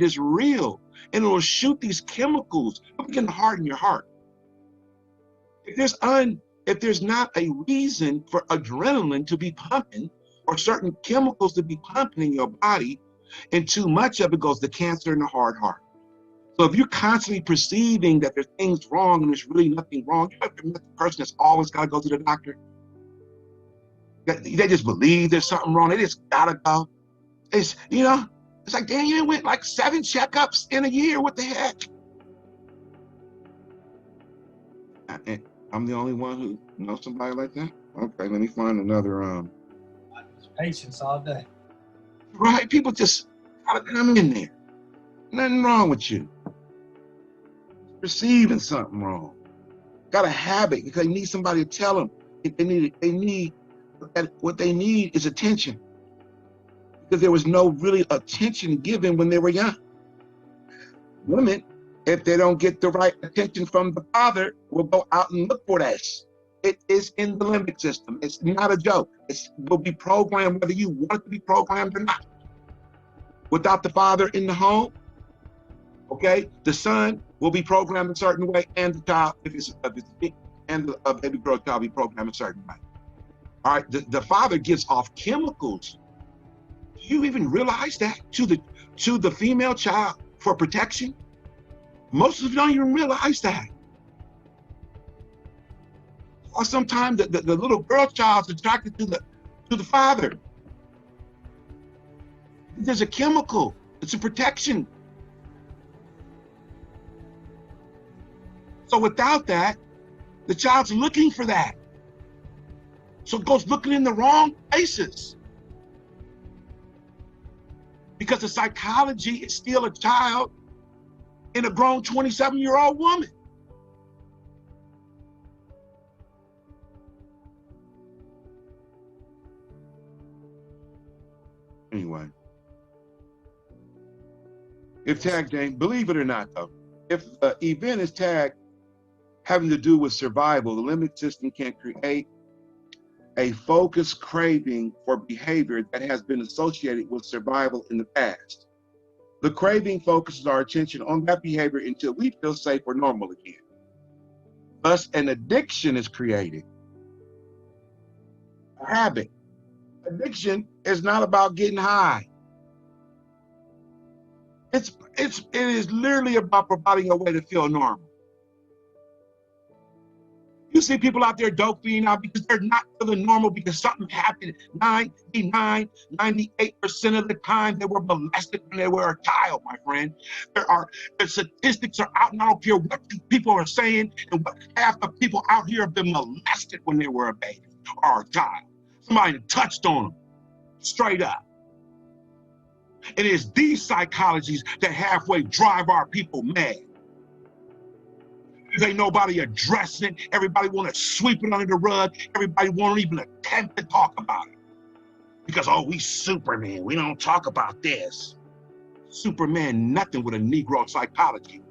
as real. And it will shoot these chemicals up in the heart in your heart. If there's not a reason for adrenaline to be pumping or certain chemicals to be pumping in your body, and too much of it goes to cancer in the heart. So if you're constantly perceiving that there's things wrong and there's really nothing wrong, you're the person that's always got to go to the doctor. They just believe there's something wrong. They just gotta go. It's like, damn, you went like 7 checkups in a year. What the heck? I'm the only one who knows somebody like that? Okay, let me find another. Patience all day. Right, people just gotta come in there. Nothing wrong with you. Perceiving something wrong. Got a habit because they need somebody to tell them. What they need is attention. Because there was no really attention given when they were young. Women, if they don't get the right attention from the father, will go out and look for that. It is in the limbic system. It's not a joke. It will be programmed whether you want it to be programmed or not. Without the father in the home, okay, the son will be programmed a certain way, and the child, and the baby girl child will be programmed a certain way. All right, the father gives off chemicals. Do you even realize that to the female child for protection? Most of them don't even realize that. Or sometimes the little girl child's attracted to the father. There's a chemical. It's a protection. So without that, the child's looking for that. So it goes looking in the wrong places. Because the psychology is still a child in a grown 27-year-old woman. Anyway. If tagged, believe it or not though, if the event is tagged having to do with survival, the limbic system can create a focused craving for behavior that has been associated with survival in the past. The craving focuses our attention on that behavior until we feel safe or normal again. Thus, an addiction is created. A habit. Addiction is not about getting high. It is literally about providing a way to feel normal. You see people out there doping out because they're not feeling normal because something happened. 98% of the time they were molested when they were a child, my friend. The statistics are out, and I don't care what people are saying, and what half of people out here have been molested when they were a baby or a child. Somebody touched on them, straight up. And it's these psychologies that halfway drive our people mad. Ain't nobody addressing it. Everybody want to sweep it under the rug. Everybody won't even attempt to talk about it. Because, oh, we Superman. We don't talk about this. Superman, nothing with a Negro psychology.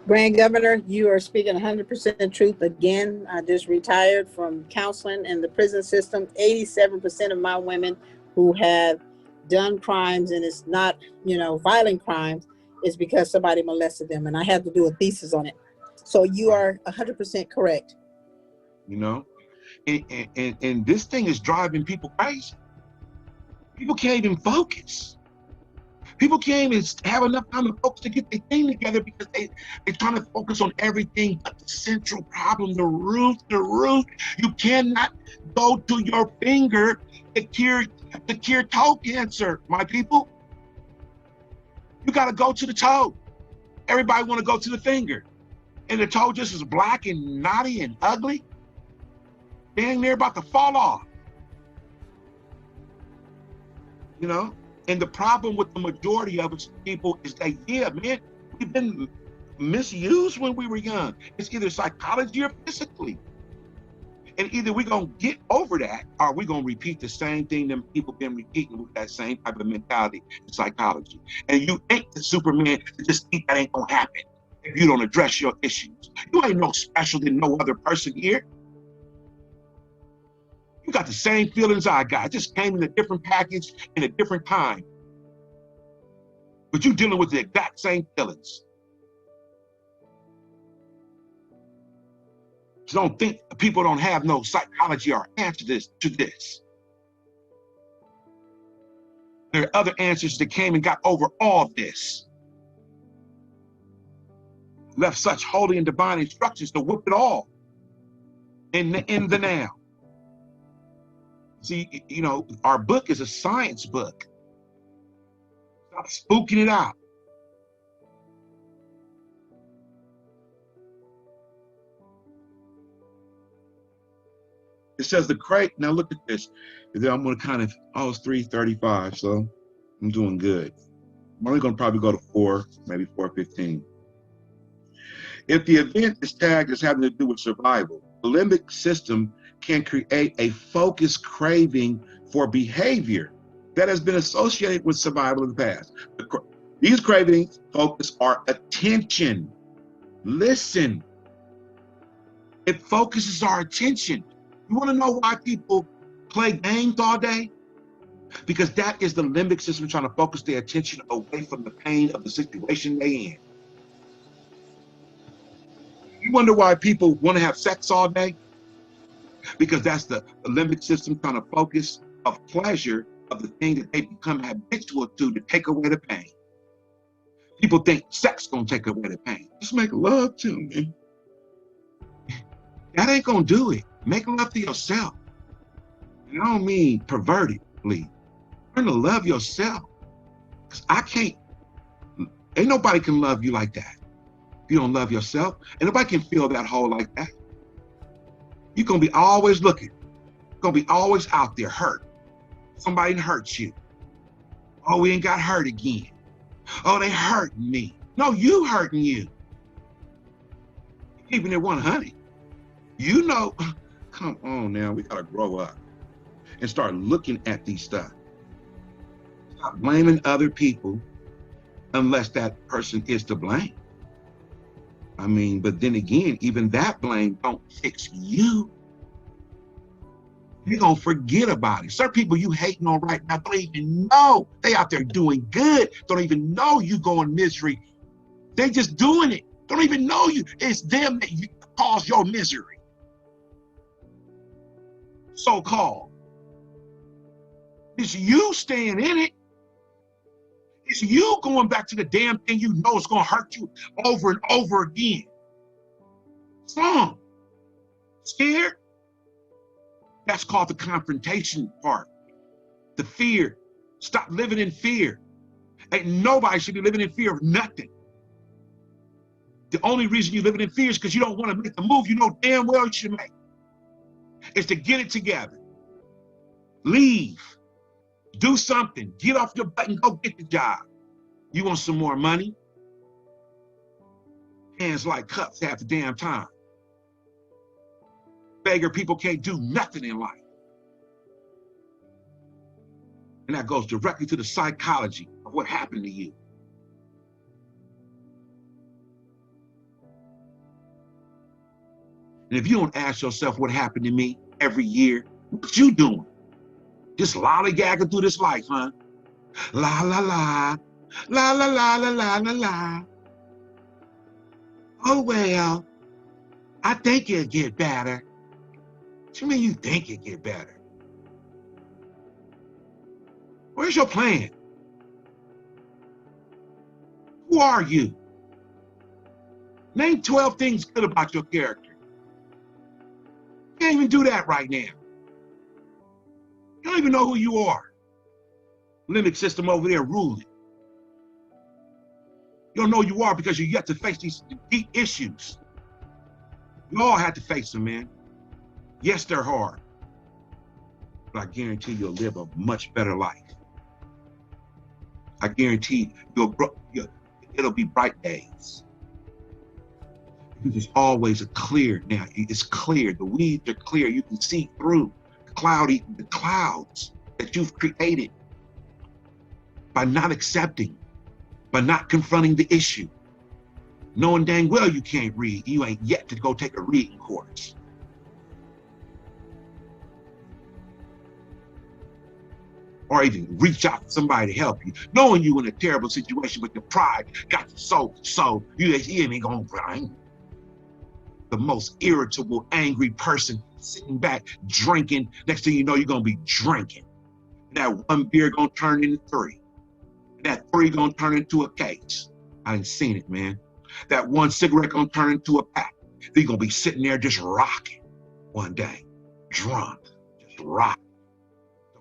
Grand Governor, you are speaking 100% truth. Again, I just retired from counseling in the prison system. 87% of my women who have done crimes, and it's not, violent crimes, is because somebody molested them, and I had to do a thesis on it. So you are 100% correct. And this thing is driving people crazy. People can't even focus. People can't even have enough time to focus to get their thing together because they're trying to focus on everything but the central problem, the root. You cannot go to your finger to cure to cure toe cancer, my people. You got to go to the toe. Everybody want to go to the finger. And the toe just is black and knotty and ugly. Dang near about to fall off. You know? And the problem with the majority of us people is that, yeah, man, we've been misused when we were young. It's either psychology or physically. And either we're going to get over that or we're going to repeat the same thing that people been repeating with that same type of mentality and psychology. And you ain't the Superman to just think that ain't going to happen if you don't address your issues. You ain't no special than no other person here. You got the same feelings I got. It just came in a different package in a different time. But you dealing with the exact same feelings. So don't think people don't have no psychology or answer to this. There are other answers that came and got over all this. Left such holy and divine instructions to whip it all in the now. See, you know, our book is a science book. Stop spooking it out. It says the crate. Now look at this. I'm going to kind of, oh, it's 3:35, so I'm doing good. I'm only going to probably go to 4, maybe 4:15. If the event is tagged as having to do with survival, the limbic system can create a focused craving for behavior that has been associated with survival in the past. These cravings focus our attention. Listen. It focuses our attention. You want to know why people play games all day? Because that is the limbic system trying to focus their attention away from the pain of the situation they're in. You wonder why people want to have sex all day? Because that's the limbic system trying to focus of pleasure of the thing that they become habitual to take away the pain. People think sex is going to take away the pain. Just make love to me. That ain't going to do it. Make love to yourself. And I don't mean pervertedly. Learn to love yourself. Because ain't nobody can love you like that. If you don't love yourself, and nobody can feel that hole like that. You're going to be always looking. You're going to be always out there hurt. Somebody hurts you. Oh, we ain't got hurt again. Oh, they hurting me. No, you hurting you. Keeping it 100. You know, come on now, we got to grow up and start looking at these stuff. Stop blaming other people unless that person is to blame. I mean, but then again, even that blame don't fix you. You're going to forget about it. Certain people you hating on right now don't even know they out there doing good. Don't even know you going misery. They just doing it. Don't even know you. It's them that you cause your misery. So-called. It's you staying in it. It's you going back to the damn thing you know is going to hurt you over and over again. Some. Scared? That's called the confrontation part. The fear. Stop living in fear. Ain't nobody should be living in fear of nothing. The only reason you're living in fear is because you don't want to make the move you know damn well you should make. Is to get it together. Leave. Do something. Get off your butt and go get the job. You want some more money? Hands like cups half the damn time. Beggar people can't do nothing in life. And that goes directly to the psychology of what happened to you. And if you don't ask yourself what happened to me every year, what you doing? Just lollygagging through this life, huh? La la la, la la la la la la la. Oh well, I think it'll get better. What you mean you think it'll get better? Where's your plan? Who are you? Name 12 things good about your character. You can't even do that right now. You don't even know who you are. limbic system over there ruling. You don't know who you are because you're yet to face these deep issues. You all had to face them, man. Yes, they're hard, but I guarantee you'll live a much better life. I guarantee it'll be bright days. Because there's always a clear now. It's clear. The weeds are clear. You can see through the clouds that you've created by not accepting, by not confronting the issue. Knowing dang well you can't read. You ain't yet to go take a reading course. Or even reach out to somebody to help you. Knowing you in a terrible situation, but your pride got you so you ain't gonna grind. The most irritable, angry person sitting back, drinking. Next thing you know, you're gonna be drinking. That one beer gonna turn into 3. That 3 gonna turn into a case. I ain't seen it, man. That one cigarette gonna turn into a pack. Then you're gonna be sitting there just rocking one day, drunk, just rocking.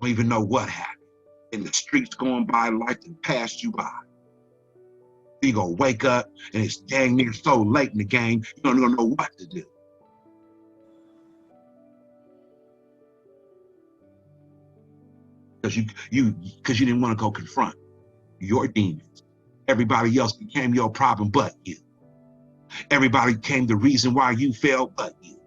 Don't even know what happened. In the streets going by, life that passed you by. Then you're gonna wake up and it's dang near so late in the game, you don't know what to do. Because you didn't want to go confront your demons. Everybody else became your problem but you. Everybody became the reason why you failed but you.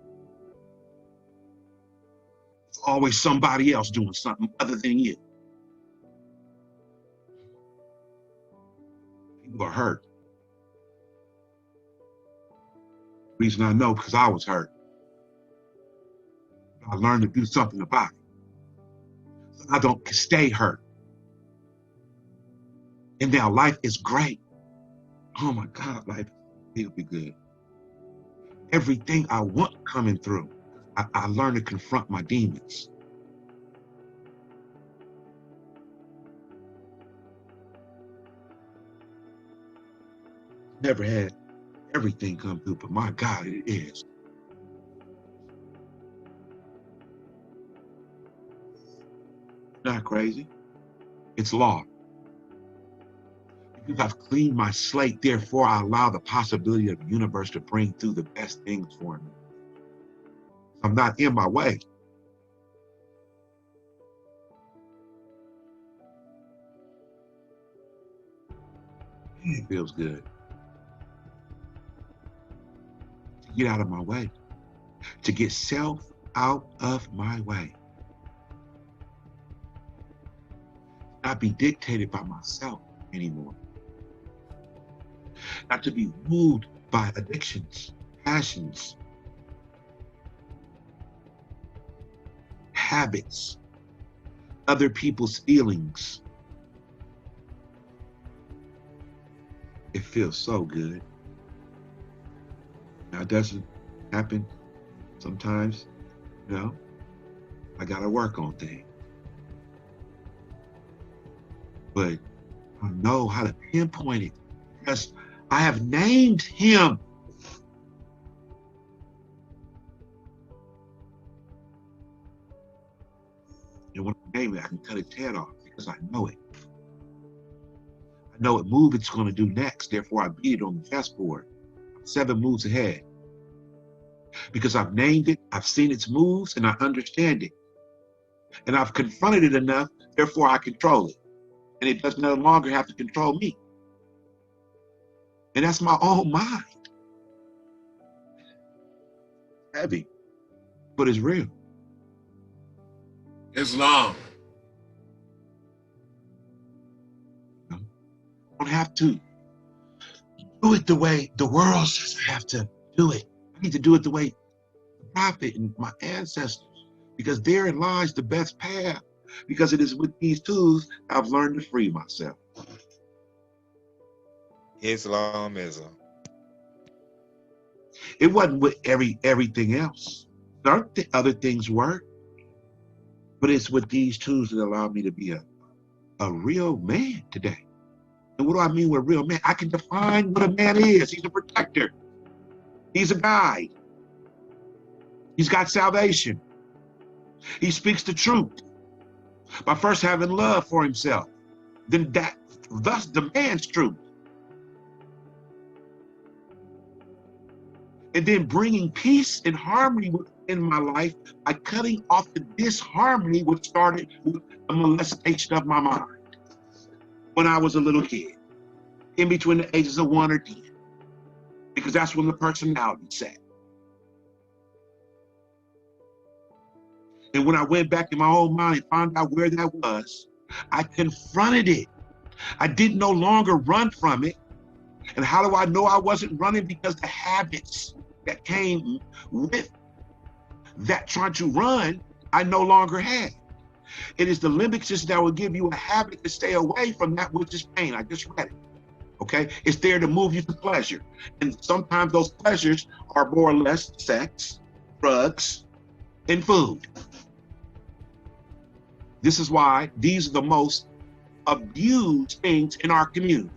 It's always somebody else doing something other than you. People are hurt. The reason I know because I was hurt. I learned to do something about it. So I don't stay hurt. And now life is great. Oh my God, life will be good. Everything I want coming through. I learned to confront my demons. Never had everything come through, but my God, it is. Not crazy. It's law. Because I've cleaned my slate, therefore I allow the possibility of the universe to bring through the best things for me. I'm not in my way. It feels good to get out of my way, to get self out of my way. Not be dictated by myself anymore. Not to be ruled by addictions, passions, habits, other people's feelings. It feels so good. Now, it doesn't happen sometimes, you know. I gotta work on things. But I know how to pinpoint it because I have named him. And when I name it, I can cut its head off because I know it. I know what move it's going to do next. Therefore, I beat it on the chessboard. I'm 7 moves ahead. Because I've named it, I've seen its moves, and I understand it. And I've confronted it enough, therefore I control it. And it does no longer have to control me. And that's my own mind. Heavy, but it's real. Islam. You don't have to do it the way the world says I have to do it. I need to do it the way the prophet and my ancestors, because therein lies the best path. Because it is with these tools I've learned to free myself. Islamism. It wasn't with everything else. Other things work, but it's with these tools that allow me to be a real man today. And what do I mean with a real man? I can define what a man is. He's a protector. He's a guide. He's got salvation. He speaks the truth by first having love for himself. then that thus demands truth. And then bringing peace and harmony in my life by cutting off the disharmony which started with the molestation of my mind when I was a little kid, in between the ages of 1 or 10, because that's when the personality set. And when I went back in my own mind and found out where that was, I confronted it. I didn't no longer run from it. And how do I know I wasn't running? Because the habits that came with that trying to run, I no longer had. It is the limbic system that will give you a habit to stay away from that which is pain. I just read it. Okay? It's there to move you to pleasure. And sometimes those pleasures are more or less sex, drugs, and food. This is why these are the most abused things in our community.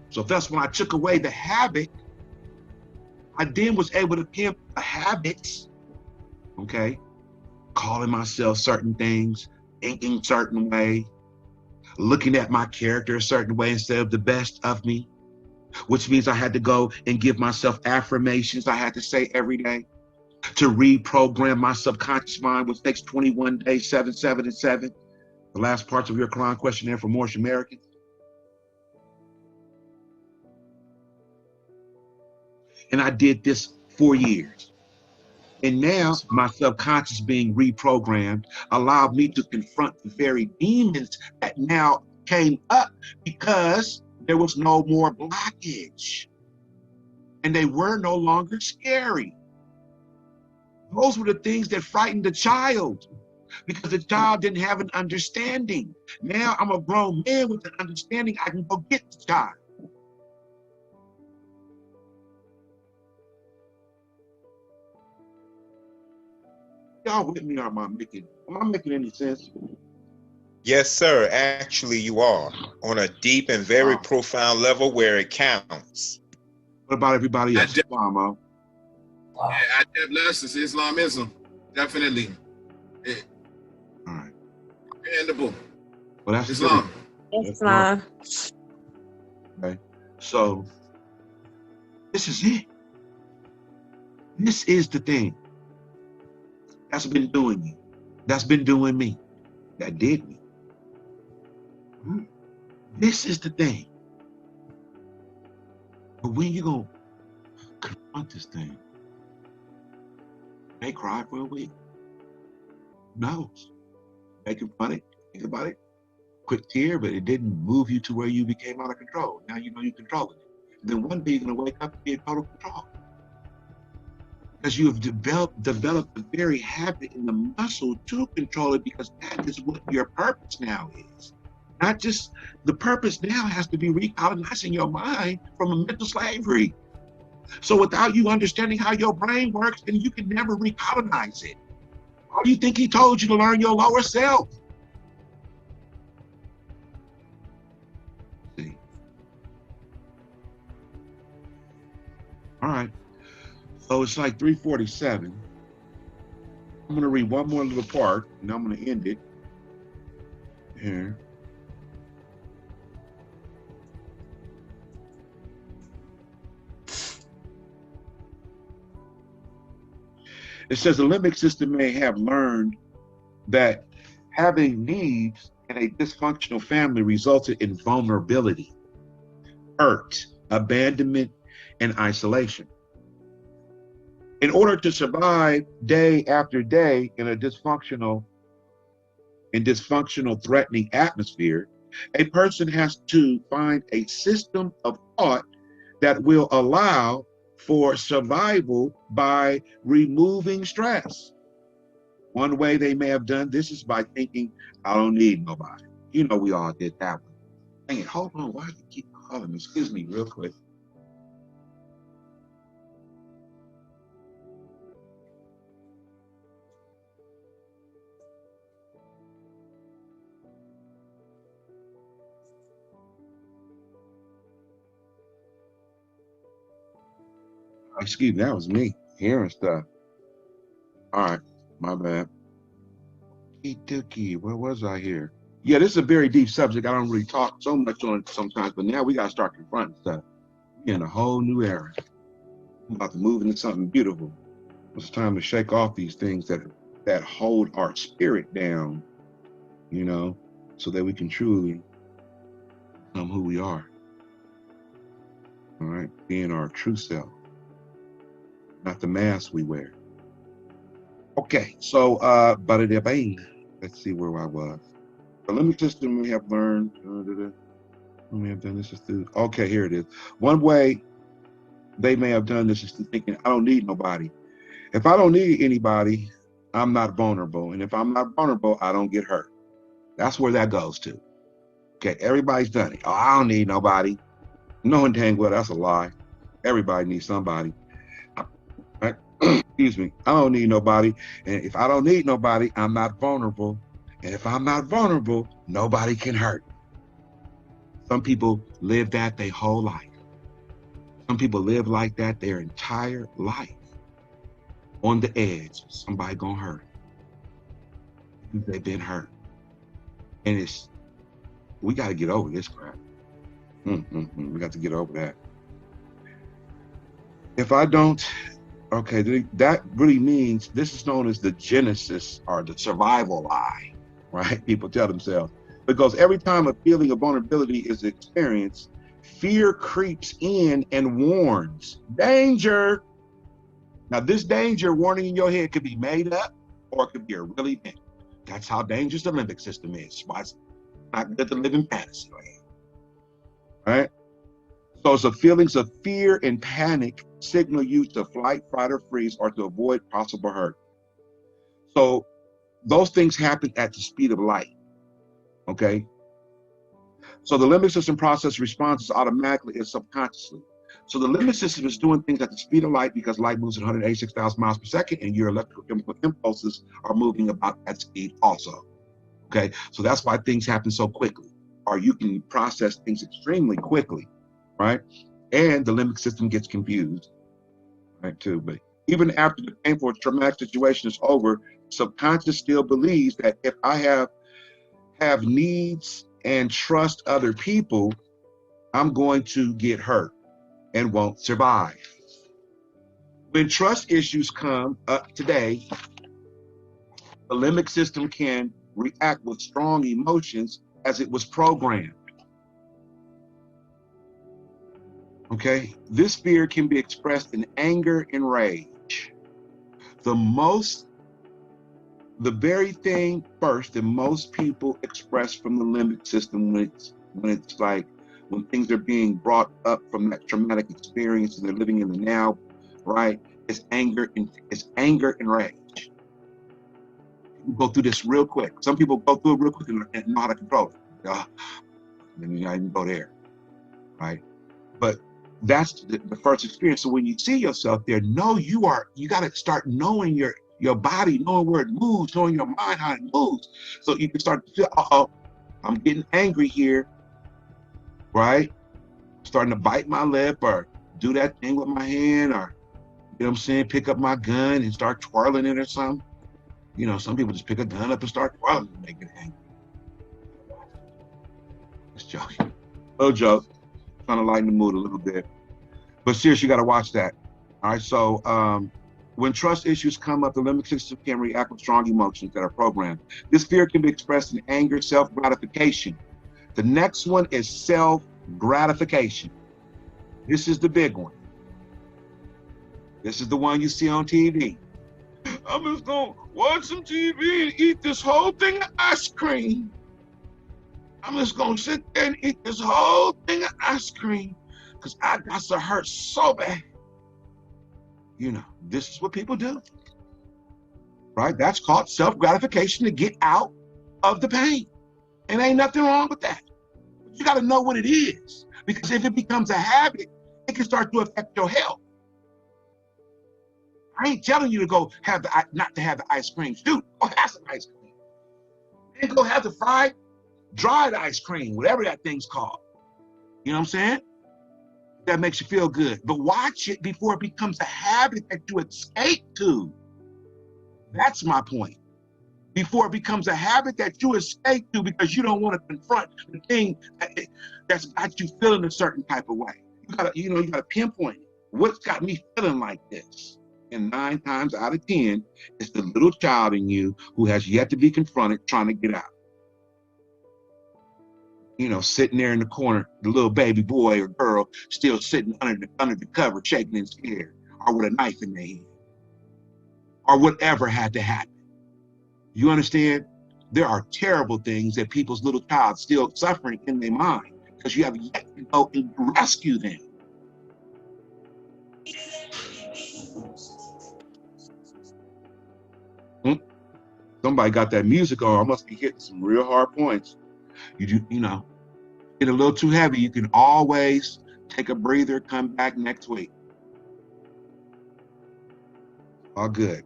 So thus, when I took away the habit, I then was able to pimp the habits, okay? Calling myself certain things, thinking certain way, looking at my character a certain way instead of the best of me, which means I had to go and give myself affirmations I had to say every day to reprogram my subconscious mind, which takes 21 days, 7, 7, and 7. The last parts of your Quran questionnaire for Moorish Americans. And I did this for years. And now my subconscious being reprogrammed allowed me to confront the very demons that now came up because there was no more blockage. And they were no longer scary. Those were the things that frightened the child because the child didn't have an understanding. Now I'm a grown man with an understanding. I can go get the child. Y'all with me or am I making any sense? Yes, sir. Actually, you are on a deep and very profound level where it counts. What about everybody else? Yeah, I lessons, Islamism. Definitely. All right. Understandable. Well, that's Islam. Islam. Okay. So this is it. This is the thing that's been doing you. That's been doing me. That did me. This is the thing. But when you gonna confront this thing, they cry for a week. No. They confront it, think about it, quick tear, but it didn't move you to where you became out of control. Now you know you're controlling it. And then one day you're gonna wake up and be in total control. Because you have developed the very habit in the muscle to control it, because that is what your purpose now is. Not just the purpose now has to be recolonizing your mind from a mental slavery. So without you understanding how your brain works, then you can never recolonize it. Why do you think he told you to learn your lower self? See. All right. So it's like 3:47. I'm gonna read one more little part and I'm gonna end it here. It says the limbic system may have learned that having needs in a dysfunctional family resulted in vulnerability, hurt, abandonment, and isolation. In order to survive day after day in a dysfunctional, threatening atmosphere, a person has to find a system of thought that will allow for survival by removing stress. One way they may have done this is by thinking, I don't need nobody. You know, we all did that one. Dang it, hold on, why do you keep calling me? Excuse me real quick. Excuse me, that was me hearing stuff. All right, my bad. Dookie, where was I here? Yeah, this is a very deep subject. I don't really talk so much on it sometimes, but now we got to start confronting stuff. We're in a whole new era. I'm about to move into something beautiful. It's time to shake off these things that hold our spirit down, you know, so that we can truly become who we are. All right, being our true self, not the mask we wear. Okay, so let's see where I was. The limbic system we have learned. We have done this is through. Okay, here it is. One way they may have done this is to thinking, I don't need nobody. If I don't need anybody, I'm not vulnerable. And if I'm not vulnerable, I don't get hurt. That's where that goes to. Okay, everybody's done it. Oh, I don't need nobody. Knowing dang well that's a lie. Everybody needs somebody. Right? Excuse me. I don't need nobody. And if I don't need nobody, I'm not vulnerable. And if I'm not vulnerable, nobody can hurt. Some people live that their whole life. Some people live like that their entire life. On the edge, somebody gonna hurt. They've been hurt. And we got to get over this crap. We got to get over that. If I don't, okay, that really means this is known as the genesis or the survival lie, right? People tell themselves. Because every time a feeling of vulnerability is experienced, fear creeps in and warns. Danger! Now, this danger warning in your head could be made up or it could be a real event. That's how dangerous the limbic system is. Why it's not good to live in fantasy land. Right? So it's the feelings of fear and panic signal you to flight, fight, or freeze or to avoid possible hurt. So those things happen at the speed of light. Okay? So the limbic system process responses automatically and subconsciously. So the limbic system is doing things at the speed of light because light moves at 186,000 miles per second and your electrical chemical impulses are moving about that speed also. Okay, so that's why things happen so quickly, or you can process things extremely quickly, right? And the limbic system gets confused, right, too. But even after the painful or traumatic situation is over, subconscious still believes that if I have needs and trust other people, I'm going to get hurt and won't survive. When trust issues come up today, the limbic system can react with strong emotions as it was programmed. Okay, this fear can be expressed in anger and rage. The very thing first that most people express from the limbic system when things are being brought up from that traumatic experience and they're living in the now, right? It's anger and rage. Go through this real quick. Some people go through it real quick and know how to control it. Then you even go there, right? But that's the first experience. So when you see yourself there, you got to start knowing your body, knowing where it moves, knowing your mind how it moves. So you can start to feel, I'm getting angry here, right? Starting to bite my lip or do that thing with my hand or, you know what I'm saying, pick up my gun and start twirling it or something. You know, some people just pick a gun up and start twirling and they get angry. Just joking. Little joke. Trying to lighten the mood a little bit. But seriously, you got to watch that. All right. So when trust issues come up, the limbic system can react with strong emotions that are programmed. This fear can be expressed in anger, self-gratification. The next one is self-gratification. This is the big one. This is the one you see on TV. I'm just going to watch some TV and eat this whole thing of ice cream. I'm just going to sit there and eat this whole thing of ice cream because I got to hurt so bad. You know, this is what people do, right? That's called self-gratification to get out of the pain. And ain't nothing wrong with that. But you got to know what it is because if it becomes a habit, it can start to affect your health. I ain't telling you to go not to have the ice cream. Shoot, go have some ice cream. And go have the dried ice cream, whatever that thing's called. You know what I'm saying? That makes you feel good. But watch it before it becomes a habit that you escape to. That's my point. Before it becomes a habit that you escape to because you don't want to confront the thing that's got you feeling a certain type of way. You gotta pinpoint it. What's got me feeling like this? And 9 times out of 10, it's the little child in you who has yet to be confronted, trying to get out. Sitting there in the corner, the little baby boy or girl still sitting under the cover, shaking and scared, or with a knife in their hand, or whatever had to happen. You understand? There are terrible things that people's little child still suffering in their mind because you have yet to go and rescue them. Somebody got that music on. I must be hitting some real hard points. Get a little too heavy. You can always take a breather, come back next week. All good.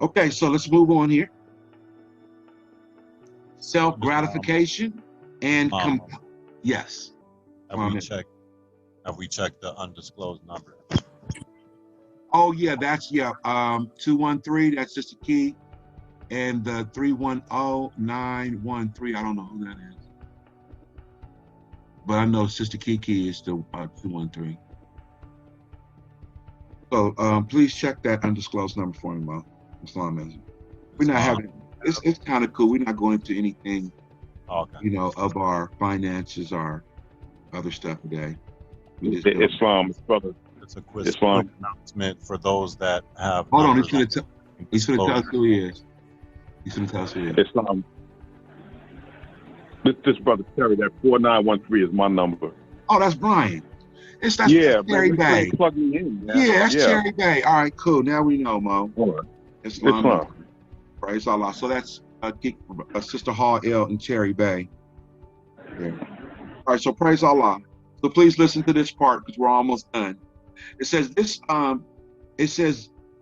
Okay, so let's move on here. Self-gratification and yes. Have we checked the undisclosed number? Oh yeah, that's 213. That's just a key, and the 310913. I don't know who that is, but I know Sister Kiki is the 213. So please check that undisclosed number for me, Mo. Islamism. We're not having. It's kind of cool. We're not going into anything, of our finances, our other stuff today. Islam, brother. It's a quick announcement for those that have. Hold on, he's going to tell us who he is. Islam. This brother Terry, that 4913 is my number. Oh, that's Brian. That's Cherry Bay. Plug me in, man. Yeah, that's Cherry Bay. All right, cool. Now we know, Mo. Islam. Praise Allah. So that's Sister Hall L in Cherry Bay. Yeah. All right, so praise Allah. So please listen to this part because we're almost done. It says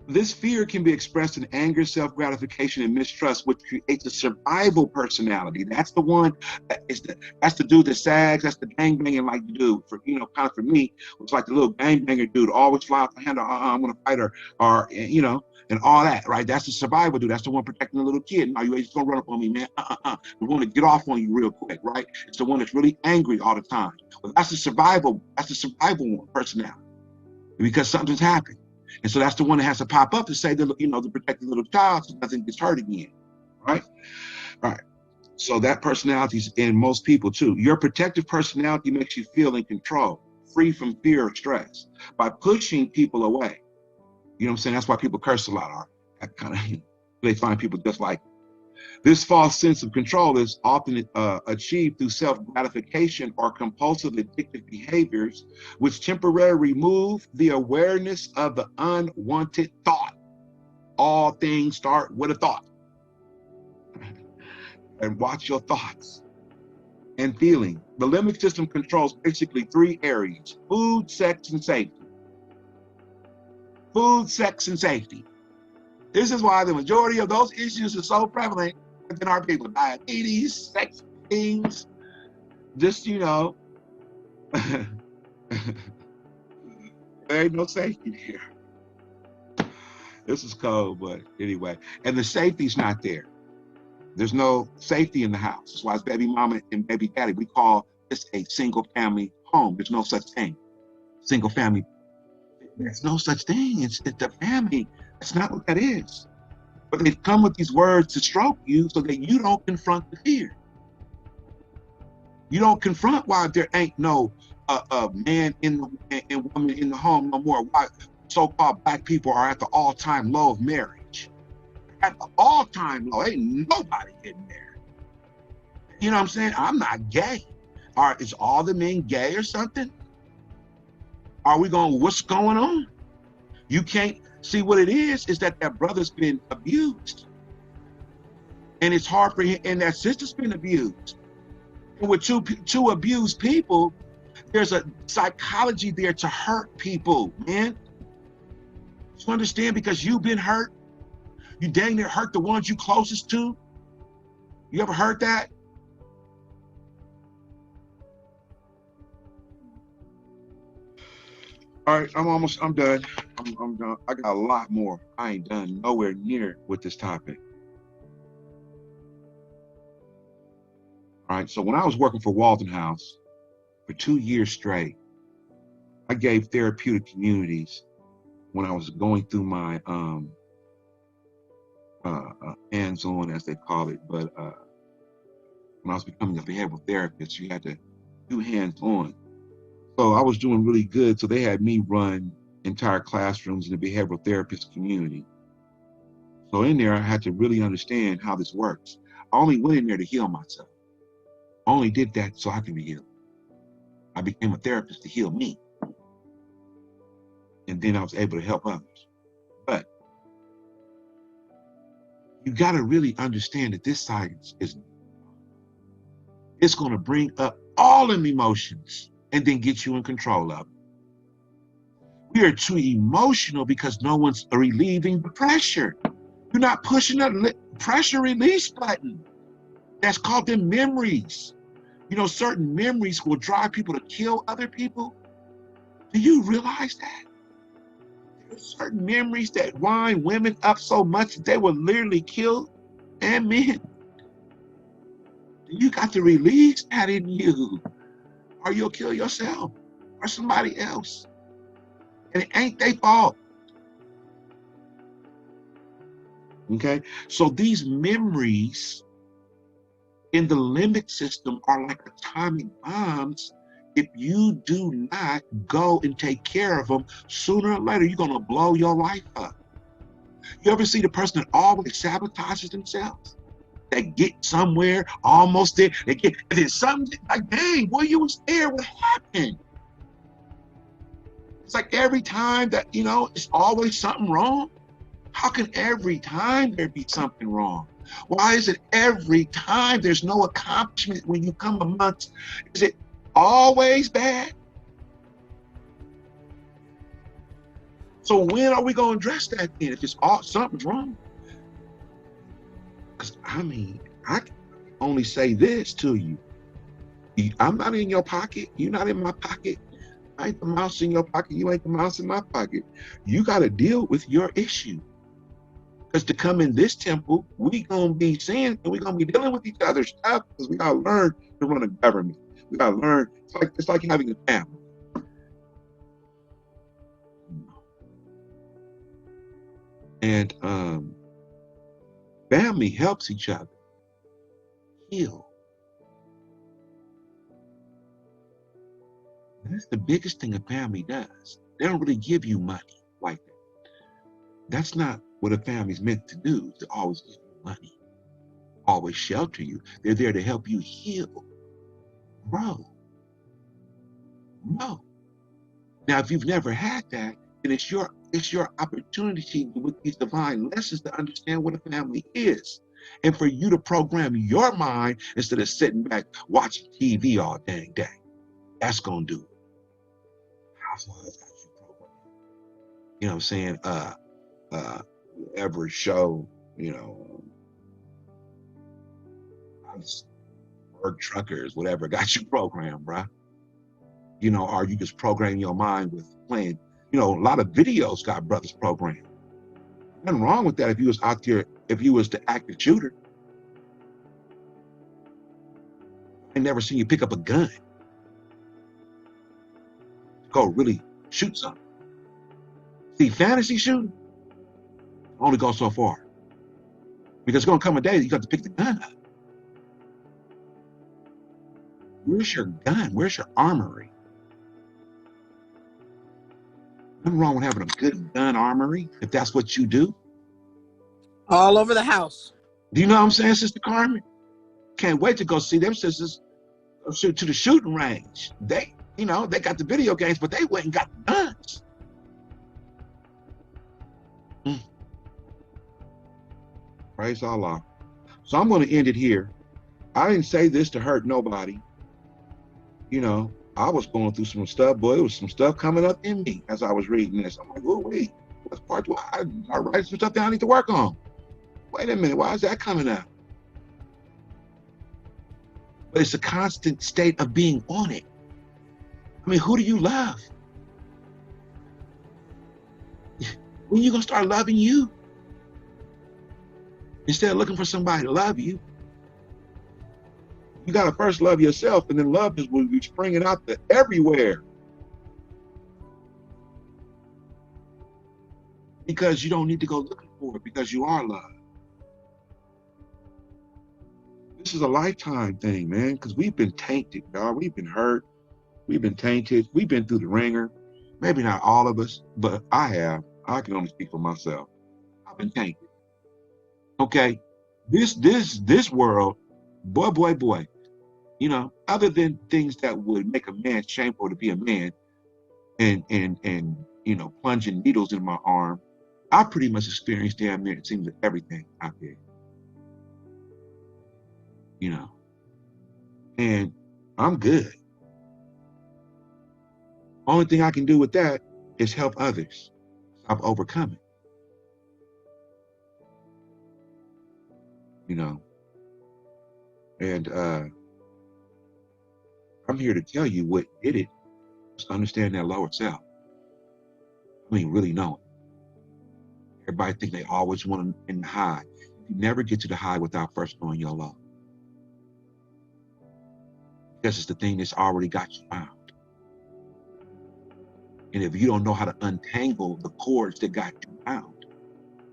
this fear can be expressed in anger, self-gratification, and mistrust, which creates a survival personality. That's the one that's the dude that sags, that's the gangbanging like the dude. For kind of for me, it's like the little gangbanger dude, always fly out the handle, I'm gonna fight her, or and all that, right? That's the survival dude. That's the one protecting the little kid. No, you ain't just gonna run up on me, man. The one to get off on you real quick, right? It's the one that's really angry all the time. But that's the survival personality. Because something's happened. And so that's the one that has to pop up to say that, to protect the little child so nothing gets hurt again, right? All right. So that personality is in most people too. Your protective personality makes you feel in control, free from fear or stress by pushing people away. You know what I'm saying? That's why people curse a lot. They find people just like this. False sense of control is often achieved through self-gratification or compulsive addictive behaviors, which temporarily remove the awareness of the unwanted thought. All things start with a thought. And watch your thoughts and feeling. The limbic system controls basically 3 areas: food, sex, and safety. Food, sex, and safety. This is why the majority of those issues are so prevalent within our people. Diabetes, sex things, just, there ain't no safety here. This is cold, but anyway. And the safety's not there. There's no safety in the house. That's why it's baby mama and baby daddy. We call this a single family home. There's no such thing. Single family. There's no such thing. It's the family. That's not what that is. But they've come with these words to stroke you so that you don't confront the fear. You don't confront why there ain't no man and woman in the home no more. Why so-called black people are at the all-time low of marriage. At the all-time low, ain't nobody getting married. You know what I'm saying? I'm not gay. Is all the men gay or something? Are we going, what's going on? You can't see what it is that brother's been abused. And it's hard for him, and that sister's been abused. And with two abused people, there's a psychology there to hurt people, man. You understand? Because you've been hurt. You dang near hurt the ones you closest to. You ever heard that? All right, I'm done. I got a lot more. I ain't done nowhere near with this topic. All right. So when I was working for Walton House for 2 years straight, I gave therapeutic communities when I was going through my hands-on, as they call it. But when I was becoming a behavioral therapist, you had to do hands-on. So I was doing really good. So they had me run entire classrooms in the behavioral therapist community. So in there, I had to really understand how this works. I only went in there to heal myself. I only did that so I can be healed. I became a therapist to heal me. And then I was able to help others. But you got to really understand that this science it's going to bring up all them emotions and then get you in control of them. We are too emotional because no one's relieving the pressure. You're not pushing a pressure release button. That's called them memories. You know, certain memories will drive people to kill other people. Do you realize that? There's certain memories that wind women up so much that they will literally kill and men. You got to release that in you, or you'll kill yourself or somebody else. And it ain't their fault. Okay? So these memories in the limbic system are like atomic bombs. If you do not go and take care of them, sooner or later, you're going to blow your life up. You ever see the person that always sabotages themselves? They get somewhere, almost there, they get, and then something like, dang, boy, you was there, what happened? It's like every time that, you know, it's always something wrong. How can every time there be something wrong? Why is it every time there's no accomplishment when you come amongst? Is it always bad? So when are we going to address that then if it's all something's wrong? Because I mean, I can only say this to you. I'm not in your pocket. You're not in my pocket. I ain't the mouse in your pocket. You ain't the mouse in my pocket. You got to deal with your issue. Because to come in this temple, we gonna be seeing and we gonna be dealing with each other's stuff because we gotta learn to run a government. We gotta learn. It's like having a family. And family helps each other heal. That's the biggest thing a family does. They don't really give you money like that. That's not what a family's meant to do, to always give you money, always shelter you. They're there to help you heal, grow. Now, if you've never had that, then it's your opportunity with these divine lessons to understand what a family is. And for you to program your mind instead of sitting back watching TV all dang day. That's gonna do it. You know what I'm saying? Whatever show, you know, work truckers, whatever got you programmed, bruh. You know, or you just program your mind with playing, you know, a lot of videos got brothers programmed. Nothing wrong with that if you was out there, if you was the active shooter. I never seen you pick up a gun. Go really shoot something. See, fantasy shooting only goes so far. Because it's gonna come a day you got to pick the gun up. Where's your gun? Where's your armory? Nothing wrong with having a good gun armory if that's what you do. All over the house. Do you know what I'm saying, Sister Carmen? Can't wait to go see them sisters shoot to the shooting range. They, you know, they got the video games, but they went and got the guns. Praise Allah. So I'm going to end it here. I didn't say this to hurt nobody. You know, I was going through some stuff, boy. There was some stuff coming up in me as I was reading this. I'm like, oh, wait, what's part two? I write some stuff down I need to work on. Wait a minute, why is that coming up? But it's a constant state of being on it. I mean, who do you love? When you gonna start loving you? Instead of looking for somebody to love you, you gotta first love yourself, and then love is will be springing out to everywhere. Because you don't need to go looking for it, because you are loved. This is a lifetime thing, man, because we've been tainted, y'all. We've been hurt. We've been tainted. We've been through the ringer. Maybe not all of us, but I have. I can only speak for myself. I've been tainted. Okay, this world, boy, you know, other than things that would make a man shameful to be a man, and you know, plunging needles in my arm, I pretty much experienced damn near it seems like everything out there. You know, and I'm good. Only thing I can do with that is help others stop overcoming. You know, and I'm here to tell you what did it was understand that lower self. I mean, really know it. Everybody think they always want to in the high. You never get to the high without first knowing your low. Because it's the thing that's already got you bound. And if you don't know how to untangle the cords that got you bound,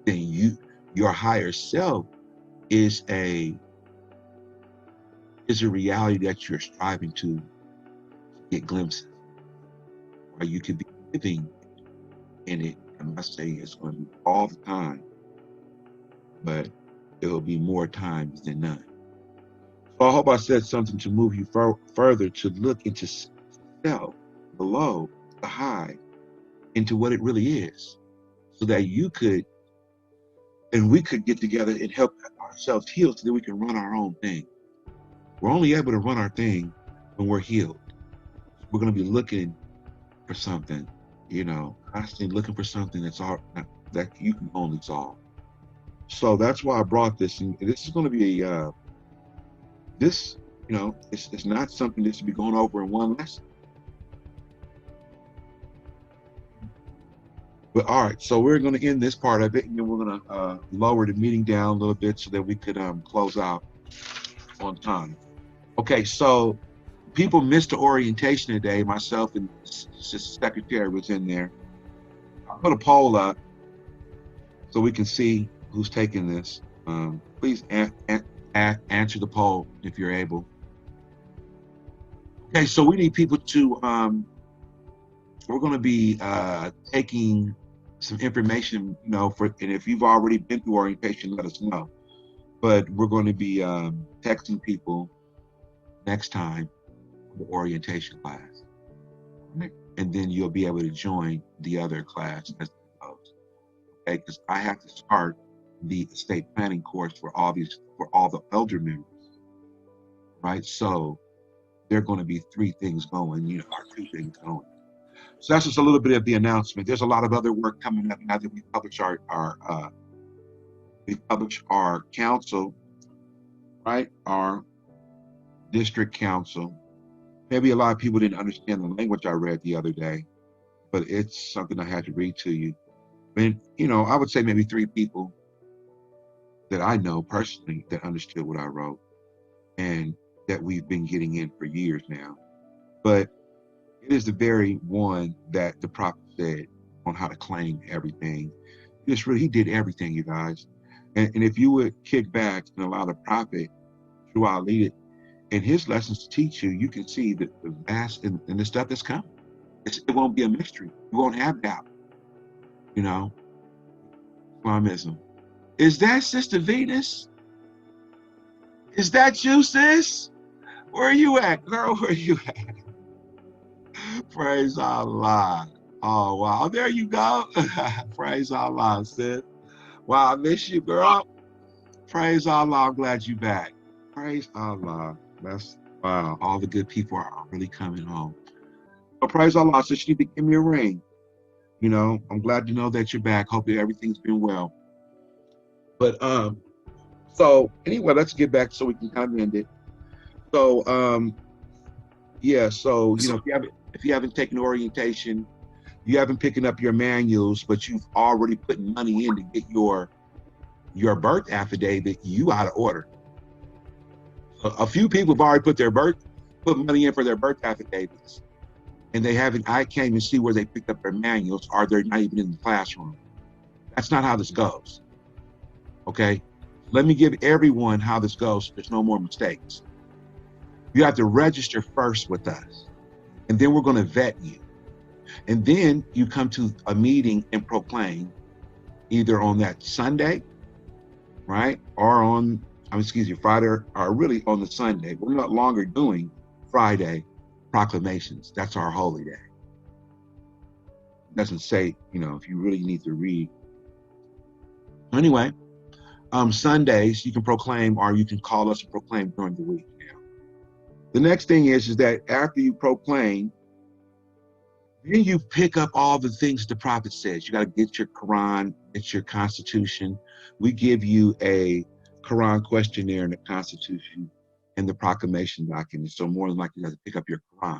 then your higher self is a reality that you're striving to get glimpses, or you could be living in it. I'm not saying it's going to be all the time, but it will be more times than none. So I hope I said something to move you further to look into self, the low, the high, into what it really is, so that you could and we could get together and help ourselves heal so that we can run our own thing. We're only able to run our thing when we're healed. We're going to be looking for something, you know, constantly looking for something that you can only solve. So that's why I brought this, and this is going to be this, you know, it's not something that should be going over in one lesson. But all right, so we're going to end this part of it, and then we're going to lower the meeting down a little bit so that we could close out on time. Okay, so people missed the orientation today. Myself and the secretary was in there. I'll put a poll up so we can see who's taking this. Please answer the poll if you're able. Okay, so we need people to, we're going to be taking some information, you know, and if you've already been through orientation, let us know. But we're going to be texting people next time for the orientation class. Right? And then you'll be able to join the other class as it goes. Okay, because I have to start the estate planning course for all the elder members. Right? So there are going to be 3 things going, you know, or 2 things going. So that's just a little bit of the announcement. There's a lot of other work coming up now that we publish our council, right? Our district council. Maybe a lot of people didn't understand the language I read the other day, but it's something I had to read to you. And, you know, I would say maybe 3 people that I know personally that understood what I wrote and that we've been getting in for years now. But it is the very one that the prophet said on how to claim everything. He did everything, you guys. And if you would kick back and allow the prophet to lead it in his lessons to teach you, you can see the vast and the stuff that's coming. It won't be a mystery. You won't have doubt. You know, Islamism. Is that Sister Venus? Is that you, sis? Where are you at, girl? Where are you at? Praise Allah. Oh, wow. There you go. Praise Allah, sis. Wow, I miss you, girl. Praise Allah. I'm glad you're back. Praise Allah. That's, wow. All the good people are really coming home. So praise Allah. So she need to give me a ring. You know, I'm glad to know that you're back. Hope that everything's been well. But, so anyway, let's get back so we can kind of end it. So, yeah, so, you know, if you haven't taken orientation, You haven't picking up your manuals, but you've already put money in to get your birth affidavit, you out of order. So a few people have already put money in for their birth affidavits, and they haven't. I can't even see where they picked up their manuals, or they're not even in the classroom. That's not how this goes. Okay, let me give everyone how this goes so there's no more mistakes. You have to register first with us, and then we're going to vet you. And then you come to a meeting and proclaim either on that Sunday, right? Or on, Friday, or really on the Sunday. We're no longer doing Friday proclamations. That's our holy day. It doesn't say, if you really need to read. Anyway, Sundays you can proclaim, or you can call us and proclaim during the week. Now, the next thing is that after you proclaim, then you pick up all the things the prophet says. You got to get your Quran, get your Constitution. We give you a Quran questionnaire and the Constitution and the proclamation document. So more than likely you have to pick up your Quran.